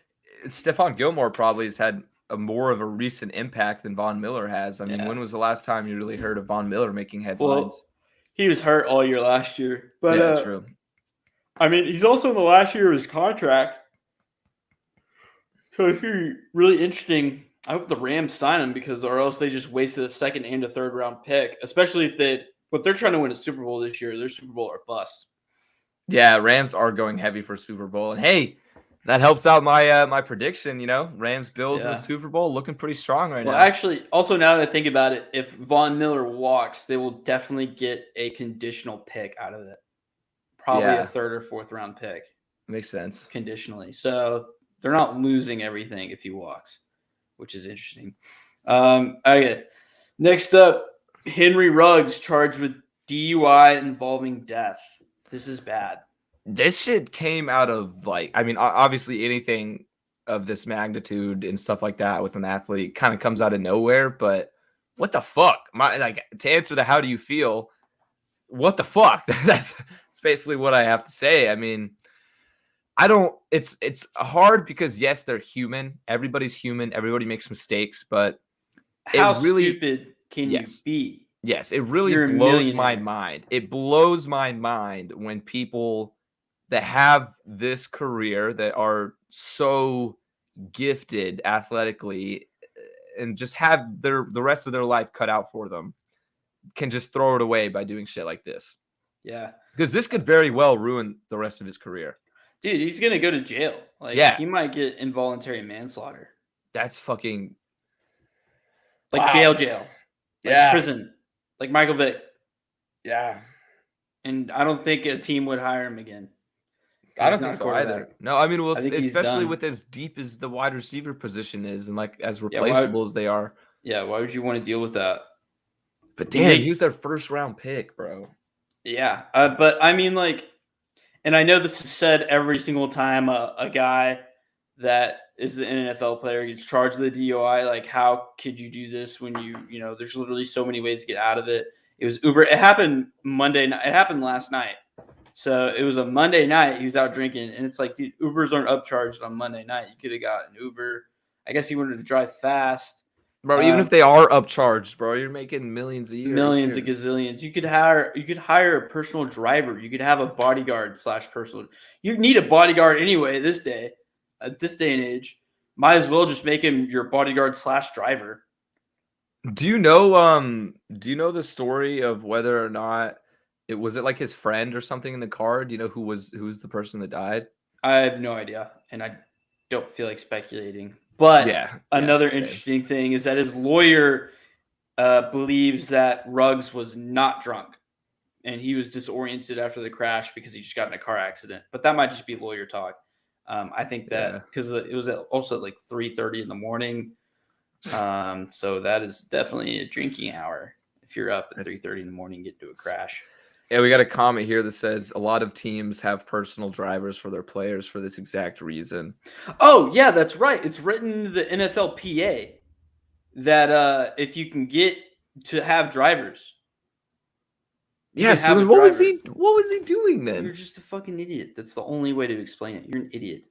Stephon Gilmore probably has had more of a recent impact than Von Miller has. I mean, when was the last time you really heard of Von Miller making headlines? Well, he was hurt all year last year, but yeah, true. I mean, he's also in the last year of his contract, so it's really interesting. I hope the Rams sign him or else they just wasted a second and a third round pick, especially if they're trying to win a Super Bowl this year. Their Super Bowl or bust. Yeah, Rams are going heavy for Super Bowl, and hey, that helps out my my prediction. Rams Bills in the Super Bowl looking pretty strong right now. Well, actually, also now that I think about it, if Von Miller walks, they will definitely get a conditional pick out of it. Probably a third or fourth round pick. Makes sense. Conditionally. So they're not losing everything if he walks, which is interesting. Okay. Next up, Henry Ruggs charged with DUI involving death. This is bad. This shit came out of obviously anything of this magnitude and stuff like that with an athlete kind of comes out of nowhere, but what the fuck? To answer the how do you feel, what the fuck? That's basically what I have to say. I mean, it's hard because yes, they're human. Everybody's human. Everybody makes mistakes, but how stupid can you be? Yes, it really blows my mind. It blows my mind when people that have this career that are so gifted athletically and just have the rest of their life cut out for them can just throw it away by doing shit like this. Yeah. Because this could very well ruin the rest of his career. Dude, he's going to go to jail. He might get involuntary manslaughter. That's fucking... jail. Prison. Like Michael Vick. Yeah. And I don't think a team would hire him again. I don't think so either. No, I mean, especially with as deep as the wide receiver position is and as replaceable as they are. Yeah, why would you want to deal with that? But damn, he was their first round pick, bro. Yeah, but I mean, and I know this is said every single time a guy that is an NFL player gets charged with a DUI. How could you do this when there's literally so many ways to get out of it. It was Uber. It happened Monday night. It happened last night. So it was a Monday night. He was out drinking, and it's like, dude, Ubers aren't upcharged on Monday night. You could have got an Uber. I guess he wanted to drive fast. Bro, even if they are upcharged, bro, you're making millions a year. Millions of gazillions. You could hire a personal driver. You could have a bodyguard / personal. You need a bodyguard anyway at this day and age. Might as well just make him your bodyguard / driver. Do you know the story of whether or not it was his friend or something in the car? Do you know who's the person that died? I have no idea, and I don't feel like speculating. But another interesting thing is that his lawyer believes that Ruggs was not drunk and he was disoriented after the crash because he just got in a car accident. But that might just be lawyer talk. I think that because it was also at 3:30 in the morning. So that is definitely a drinking hour if you're up at 3:30 in the morning and get into a crash. Yeah, we got a comment here that says a lot of teams have personal drivers for their players for this exact reason. Oh, yeah, that's right. It's written in the NFLPA that if you can get to have drivers. Yeah, so then what was he doing then? You're just a fucking idiot. That's the only way to explain it. You're an idiot.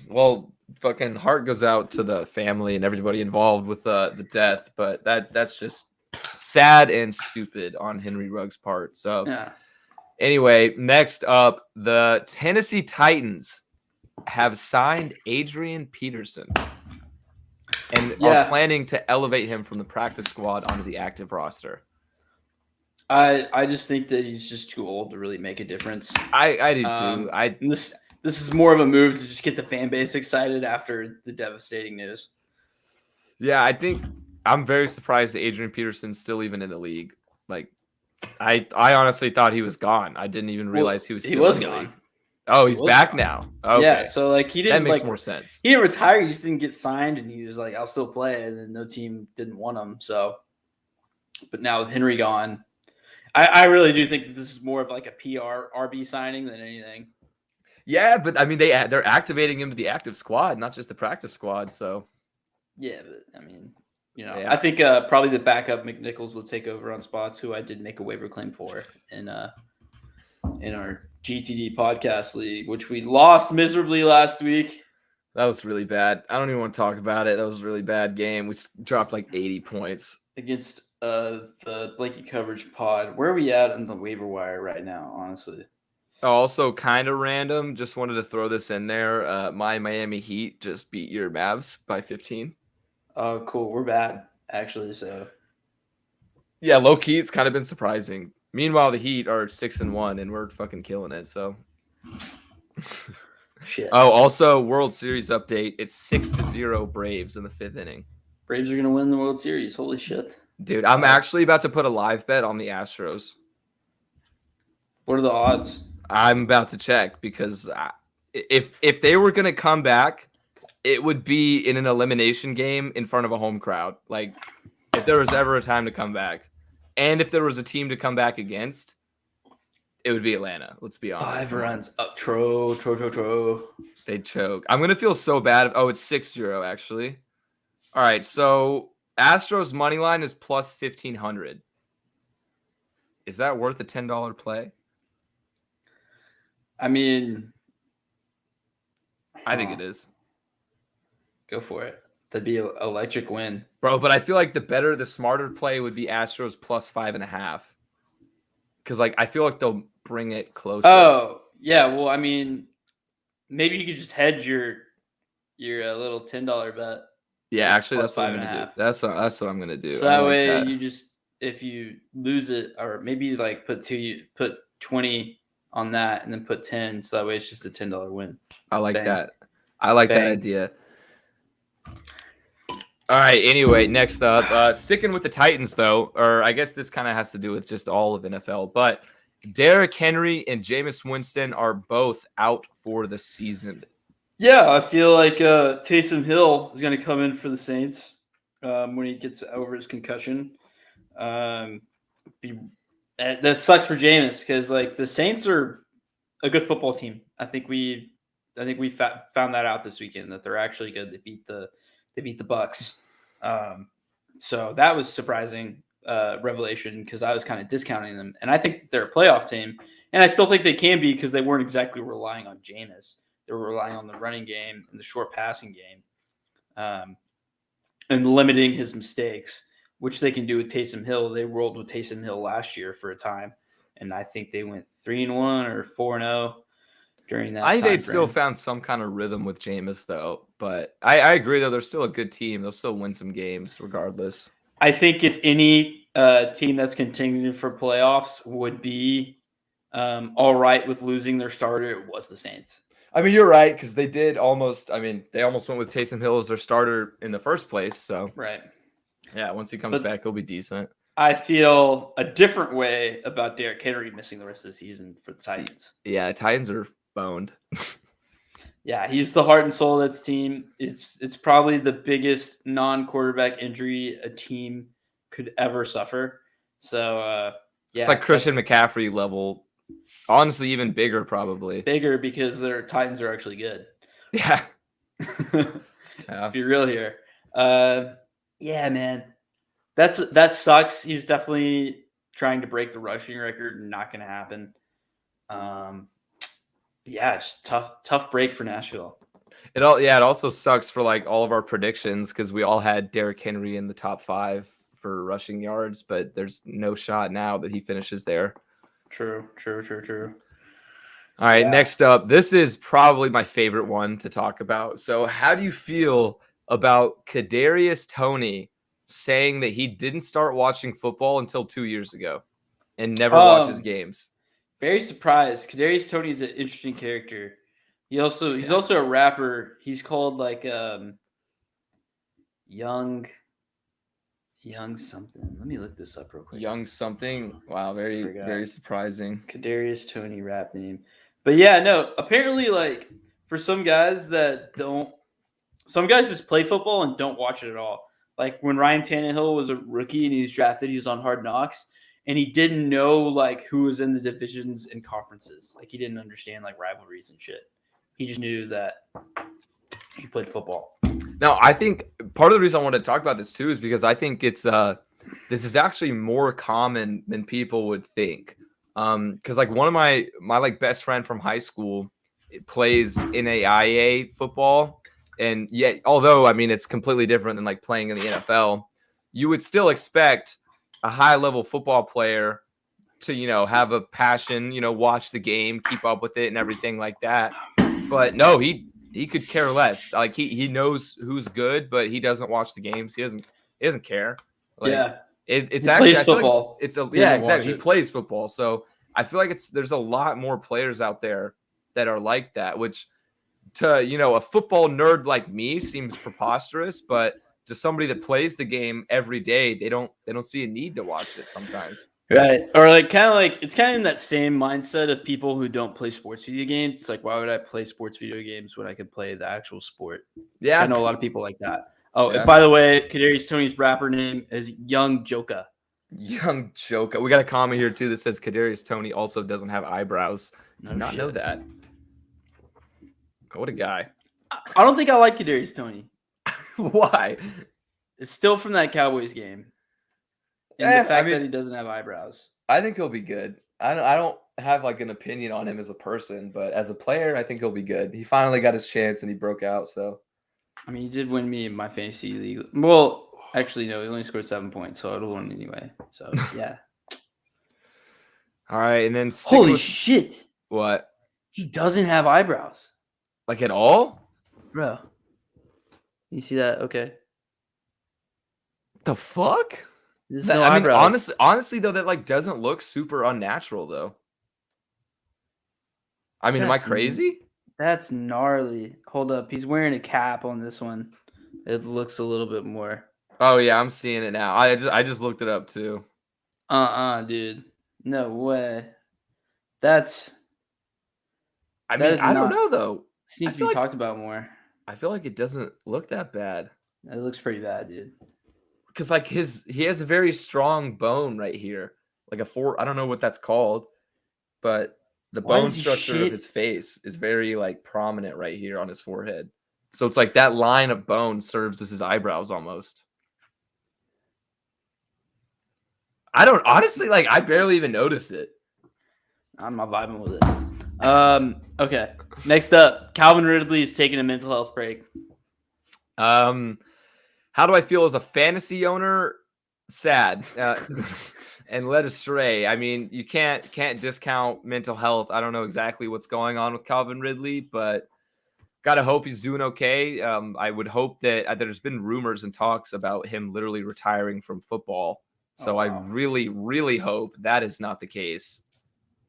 Well, fucking heart goes out to the family and everybody involved with the death, but that's just sad and stupid on Henry Ruggs' part. So Anyway, next up, the Tennessee Titans have signed Adrian Peterson and are planning to elevate him from the practice squad onto the active roster. I just think that he's just too old to really make a difference. I do too. This is more of a move to just get the fan base excited after the devastating news. Yeah, I think I'm very surprised that Adrian Peterson's still even in the league. Like, I honestly thought he was gone. I didn't even realize he was still in the gone. League. Oh, he's back now. Okay. Yeah, so like he didn't. That makes more sense. He didn't retire. He just didn't get signed, and he was like, "I'll still play," and then no team didn't want him. So, but now with Henry gone, I really do think that this is more of like a PR RB signing than anything. Yeah, but I mean they're activating him to the active squad, not just the practice squad. So yeah, but I mean, I think probably the backup McNichols will take over on spots, who I did make a waiver claim for in our GTD podcast league, which we lost miserably last week. That was really bad. I don't even want to talk about it. That was a really bad game. We dropped like 80 points against the blanket coverage pod. Where are we at on the waiver wire right now, honestly? Also, kind of random. Just wanted to throw this in there. My Miami Heat just beat your Mavs by 15. Oh, cool. We're bad, actually. So, yeah, low key, it's kind of been surprising. Meanwhile, the Heat are 6-1, and we're fucking killing it. So, shit. Oh, also, World Series update. It's 6-0 Braves in the 5th inning. Braves are gonna win the World Series. Holy shit, dude! I'm actually about to put a live bet on the Astros. What are the odds? I'm about to check because if they were gonna come back, it would be in an elimination game in front of a home crowd. Like, if there was ever a time to come back, and if there was a team to come back against, it would be Atlanta. Let's be honest. 5 runs up. Tro. They choke. I'm gonna feel so bad. Oh, it's 6-0 actually. All right, so Astros money line is plus 1,500. Is that worth a $10 play? I mean, I think it is. Go for it. That'd be an electric win, bro. But I feel like the smarter play would be Astros plus 5.5. Because like I feel like they'll bring it closer. Oh yeah, well I mean, maybe you could just hedge your little $10 bet. Yeah, actually, that's what I'm gonna do. That's what I'm gonna do. So that way, you just if you lose it, or maybe like put 20 on that, and then put 10. So that way, it's just a $10 win. I like that. I like that idea. All right. Anyway, next up, sticking with the Titans, though, or I guess this kind of has to do with just all of NFL, but Derrick Henry and Jameis Winston are both out for the season. Yeah, I feel like Taysom Hill is going to come in for the Saints when he gets over his concussion. That sucks for Jameis because like the Saints are a good football team. I think we found that out this weekend, that they're actually good. They beat the Bucks. So that was surprising revelation because I was kind of discounting them, and I think they're a playoff team, and I still think they can be because they weren't exactly relying on Jameis. They were relying on the running game and the short passing game, and limiting his mistakes, which they can do with Taysom Hill. They rolled with Taysom Hill last year for a time, and I think they went 3-1 or 4-0 during that. I think they'd still found some kind of rhythm with Jameis, though. But I agree, though. They're still a good team. They'll still win some games regardless. I think if any team that's continuing for playoffs would be all right with losing their starter, it was the Saints. I mean, you're right, because they almost went with Taysom Hill as their starter in the first place. So right. Yeah, once he comes back, he'll be decent. I feel a different way about Derrick Henry missing the rest of the season for the Titans. Yeah, Titans are boned. Yeah, he's the heart and soul of that team. It's probably the biggest non-quarterback injury a team could ever suffer. So, yeah. It's like Christian McCaffrey level. Honestly, even bigger probably. Bigger because their Titans are actually good. Yeah. Let's be real here. Yeah, man. That sucks. He's definitely trying to break the rushing record. Not going to happen. Yeah, just tough break for Nashville. It also sucks for like all of our predictions because we all had Derrick Henry in the top 5 for rushing yards, but there's no shot now that he finishes there. True. All right, next up, this is probably my favorite one to talk about. So, how do you feel about Kadarius Toney saying that he didn't start watching football until 2 years ago and never watches games? Very surprised. Kadarius Toney is an interesting character. He's also a rapper. He's called like Young something. Let me look this up real quick. Young something. Wow, very surprising. Kadarius Toney rap name. But yeah, no, apparently like for some guys just play football and don't watch it at all. Like when Ryan Tannehill was a rookie and he was drafted, he was on Hard Knocks and he didn't know like who was in the divisions and conferences. Like he didn't understand like rivalries and shit. He just knew that he played football. No, I think part of the reason I wanted to talk about this too is because I think it's this is actually more common than people would think. Because like one of my like best friend from high school plays NAIA football, and yet although I mean it's completely different than like playing in the NFL, you would still expect a high level football player to have a passion, watch the game, keep up with it, and everything like that. But no, he could care less. Like he knows who's good, but he doesn't watch the games. He doesn't care. Like, yeah. It's he actually plays football. Exactly. He plays football. So I feel like there's a lot more players out there that are like that, which to a football nerd like me seems preposterous, but to somebody that plays the game every day, they don't see a need to watch it sometimes. Right. Or like it's kind of in that same mindset of people who don't play sports video games. It's like, why would I play sports video games when I could play the actual sport? Yeah. I know a lot of people like that. Oh, yeah. And by the way, Kadarius Toney's rapper name is Young Joka. Young Joka. We got a comment here too that says Kadarius Toney also doesn't have eyebrows. Did not know that. What a guy. I don't think I like Kadarius Toney. Why? It's still from that Cowboys game. And the fact that he doesn't have eyebrows. I think he'll be good. I don't have like an opinion on him as a person, but as a player, I think he'll be good. He finally got his chance and he broke out. So, I mean, he did win me in my fantasy league. Well, actually, no, he only scored 7 points, so I'd have won anyway. So, yeah. All right, and then holy shit! What? He doesn't have eyebrows, like at all, bro. You see that? Okay. The fuck? No I mean, honestly, though, that like doesn't look super unnatural, though. I mean, am I crazy? That's gnarly. Hold up, he's wearing a cap on this one. It looks a little bit more. Oh yeah, I'm seeing it now. I just looked it up too. Dude, no way. That's. I mean, I don't know though. Needs to be talked about more. I feel like it doesn't look that bad. It looks pretty bad, dude. Because like he has a very strong bone right here, like I don't know what that's called, but the bone structure of his face is very like prominent right here on his forehead. So it's like that line of bone serves as his eyebrows almost. I don't honestly like. I barely even notice it. I'm not vibing with it. Okay. Next up, Calvin Ridley is taking a mental health break. How do I feel as a fantasy owner? Sad and led astray. I mean, you can't discount mental health. I don't know exactly what's going on with Calvin Ridley, but gotta hope he's doing okay. I would hope that there's been rumors and talks about him literally retiring from football. So I really, really hope that is not the case.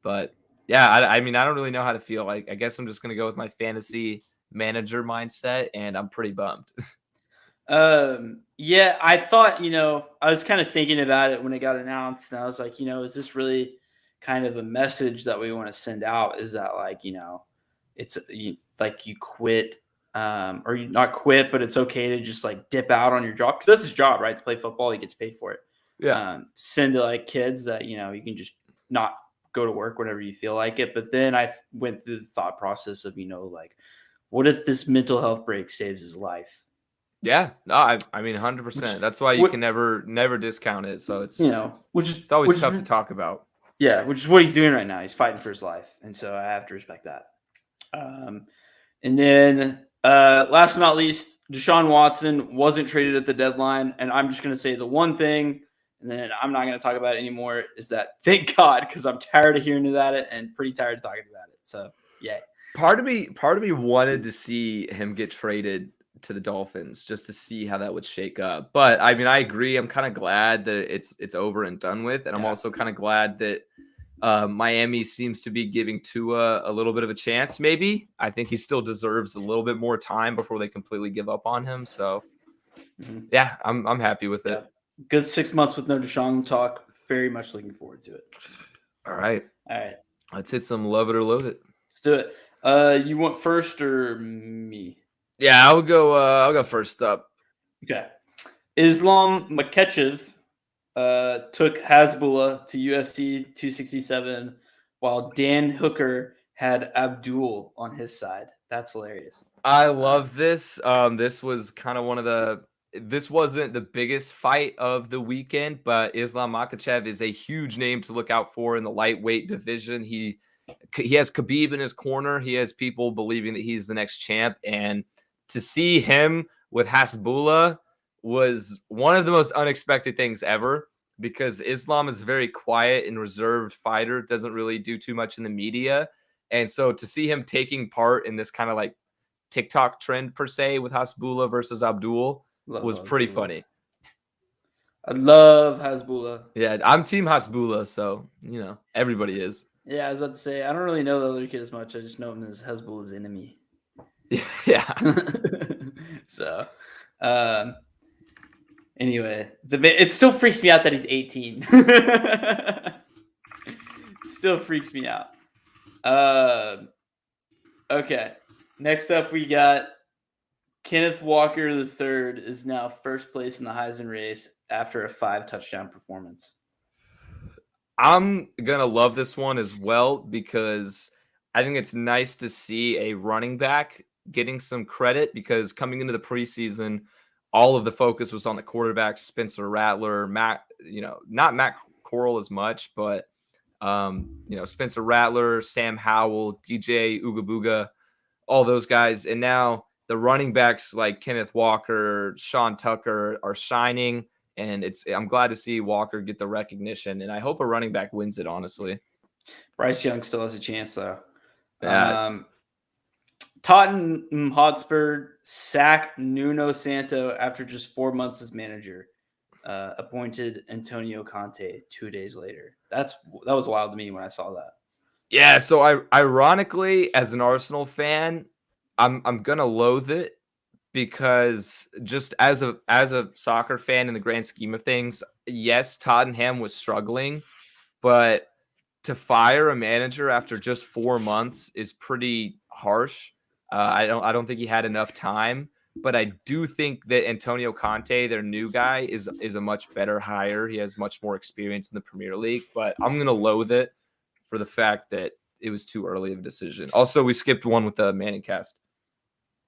But yeah, I mean, I don't really know how to feel. Like, I guess I'm just gonna go with my fantasy manager mindset, and I'm pretty bummed. Yeah, I thought, I was kind of thinking about it when it got announced, and I was like, is this really kind of a message that we want to send out? Is that like, it's like you quit, or you not quit, but it's okay to just like dip out on your job, because that's his job, right? To play football, he gets paid for it. Yeah. Send to like kids that, you can just not go to work whenever you feel like it. But then I went through the thought process of, like, what if this mental health break saves his life? Yeah, no, I mean 100%. That's why you can never discount it. So it's it's always tough to talk about. Yeah, which is what he's doing right now. He's fighting for his life, and so I have to respect that. And then last but not least, Deshaun Watson wasn't traded at the deadline, and I'm just going to say the one thing and then I'm not going to talk about it anymore, is that thank God, because I'm tired of hearing about it and pretty tired of talking about it. So, yeah. Part of me wanted to see him get traded to the Dolphins just to see how that would shake up. But I mean, I agree. I'm kind of glad that it's over and done with, and I'm also kind of glad that Miami seems to be giving Tua a little bit of a chance. Maybe I think he still deserves a little bit more time before they completely give up on him. So, yeah, I'm happy with it. Good 6 months with no Deshaun talk. Very much looking forward to it. All right. Let's hit some love it or loathe it. Let's do it. You want first or me? Yeah, I'll go first up. Okay. Islam Makhachev took Hasbullah to UFC 267, while Dan Hooker had Abdul on his side. That's hilarious. I love this. This was kind of this wasn't the biggest fight of the weekend, but Islam Makhachev is a huge name to look out for in the lightweight division. He has Khabib in his corner. He has people believing that he's the next champ, and to see him with Hasbullah was one of the most unexpected things ever, because Islam is a very quiet and reserved fighter, doesn't really do too much in the media. And so to see him taking part in this kind of like TikTok trend per se with Hasbullah versus Abdul was pretty funny. I love Hasbullah. Yeah, I'm team Hasbullah, so everybody is. Yeah, I was about to say I don't really know the other kid as much. I just know him as Hasbullah's enemy. Yeah. So, anyway, it still freaks me out that he's 18. Still freaks me out. Okay. Next up, we got Kenneth Walker III is now first place in the Heisman race after a 5-touchdown performance. I'm going to love this one as well, because I think it's nice to see a running back getting some credit, because coming into the preseason, all of the focus was on the quarterback, Spencer Rattler, not Matt Corral as much, but Spencer Rattler, Sam Howell, DJ Ugabuga, all those guys. And now the running backs like Kenneth Walker, Sean Tucker are shining. And I'm glad to see Walker get the recognition, and I hope a running back wins it, honestly. Bryce Young still has a chance, though. Tottenham Hotspur sacked Nuno Santo after just 4 months as manager. Appointed Antonio Conte 2 days later. That was wild to me when I saw that. Yeah, so ironically, as an Arsenal fan, I'm gonna loathe it, because just as a soccer fan in the grand scheme of things, yes, Tottenham was struggling, but to fire a manager after just 4 months is pretty harsh. I don't think he had enough time, but I do think that Antonio Conte, their new guy, is a much better hire. He has much more experience in the Premier League, but I'm gonna loathe it for the fact that it was too early of a decision. Also, we skipped one with the Manning cast.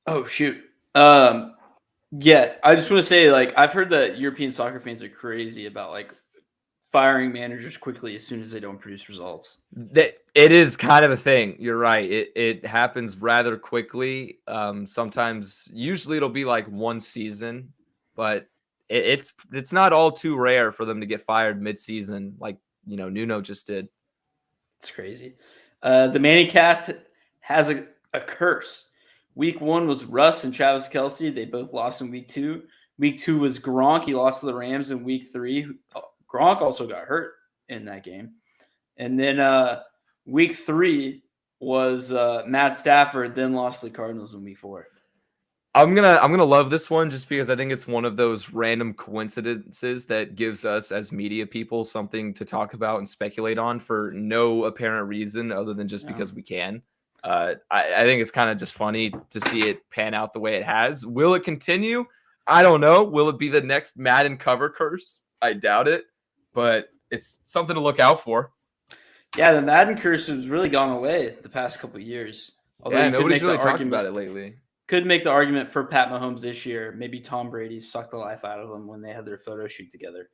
Oh shoot. Yeah, I just want to say, I've heard that European soccer fans are crazy about firing managers quickly as soon as they don't produce results. It is kind of a thing. You're right. It happens rather quickly. Usually it'll be like one season, but it's not all too rare for them to get fired mid-season, like Nuno just did. It's crazy. The Manning cast has a curse. Week 1 was Russ and Travis Kelce. They both lost in week 2. Week 2 was Gronk. He lost to the Rams in week 3. Gronk also got hurt in that game. And then week 3 was Matt Stafford, then lost to the Cardinals in week 4. I'm gonna love this one just because I think it's one of those random coincidences that gives us as media people something to talk about and speculate on for no apparent reason other than just because we can. I think it's kind of just funny to see it pan out the way it has. Will it continue? I don't know. Will it be the next Madden cover curse? I doubt it, but it's something to look out for. Yeah, the Madden curse has really gone away the past couple of years. Although nobody's really talked about it lately. Could make the argument for Pat Mahomes this year. Maybe Tom Brady sucked the life out of him when they had their photo shoot together.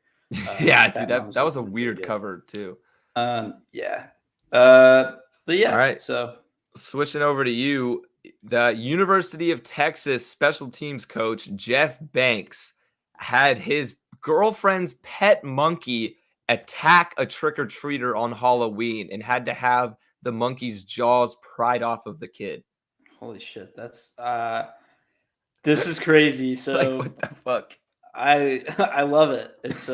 Yeah, dude, that was a weird cover too. Yeah. But yeah. All right. So switching over to you, the University of Texas special teams coach Jeff Banks had his girlfriend's pet monkey attack a trick-or-treater on Halloween and had to have the monkey's jaws pried off of the kid. Holy shit, that's this is crazy. So like, what the fuck? I love it. It's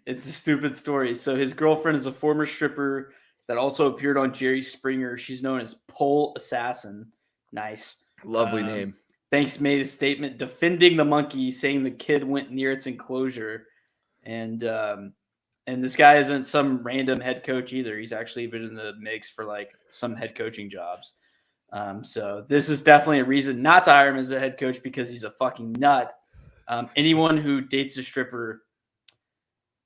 it's a stupid story. So his girlfriend is a former stripper that also appeared on Jerry Springer. She's known as Pole Assassin. Nice. Lovely name. Banks made a statement defending the monkey, saying the kid went near its enclosure. And this guy isn't some random head coach either. He's actually been in the mix for like some head coaching jobs. So this is definitely a reason not to hire him as a head coach because he's a fucking nut. Anyone who dates a stripper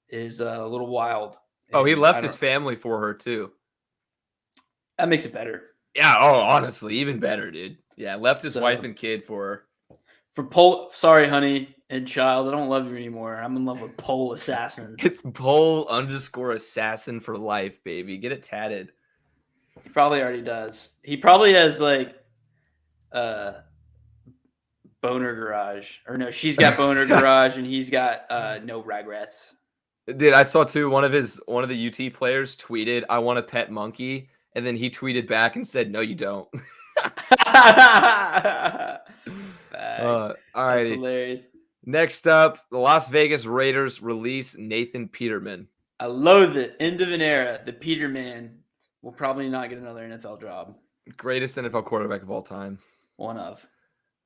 is a little wild. Oh, he left his family for her too. That makes it better. Yeah. Oh, honestly, even better, dude. Yeah, left his wife and kid for her. For Pole, sorry, honey and child, I don't love you anymore. I'm in love with Pole Assassin. It's Pole_assassin for life, baby. Get it tatted. He probably already does. He probably has like Boner Garage. Or no, she's got Boner Garage and he's got no regrets. Dude, I saw too one of the UT players tweeted, "I want a pet monkey," and then he tweeted back and said, "No, you don't." All right. That's hilarious. Next up, the Las Vegas Raiders release Nathan Peterman. I loathe it. End of an era. The Peterman will probably not get another NFL job. Greatest NFL quarterback of all time. One of.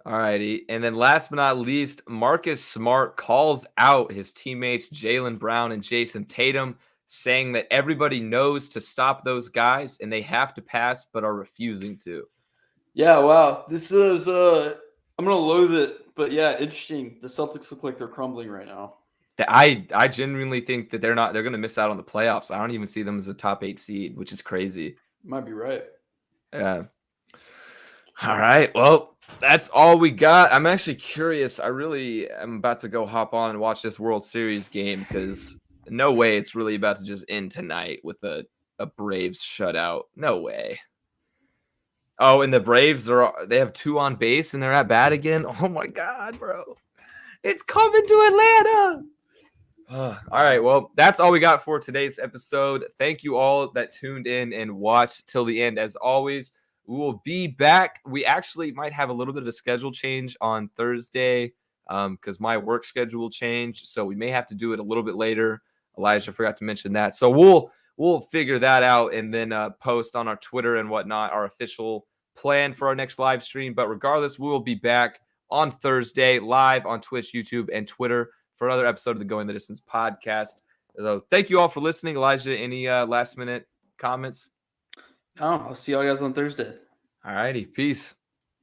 All righty. And then last but not least, Marcus Smart calls out his teammates Jaylen Brown and Jason Tatum, saying that everybody knows to stop those guys and they have to pass but are refusing to. Yeah, wow. This is I'm gonna loathe it, but yeah, interesting. The Celtics look like they're crumbling right now. I genuinely think that they're gonna miss out on the playoffs. I don't even see them as a top 8 seed, which is crazy. You might be right. Yeah. All right. Well, that's all we got. I'm actually curious. I really am about to go hop on and watch this World Series game because no way it's really about to just end tonight with a Braves shutout. No way. Oh, and the Braves they have 2 on base and they're at bat again. Oh my God, bro. It's coming to Atlanta. All right. Well, that's all we got for today's episode. Thank you all that tuned in and watched till the end. As always, we will be back. We actually might have a little bit of a schedule change on Thursday because my work schedule changed. So we may have to do it a little bit later. Elijah forgot to mention that. So we'll figure that out and then post on our Twitter and whatnot, our official plan for our next live stream. But regardless, we will be back on Thursday live on Twitch, YouTube, and Twitter for another episode of the Going the Distance podcast. So thank you all for listening. Elijah, any last minute comments? No, I'll see y'all guys on Thursday. All righty. Peace.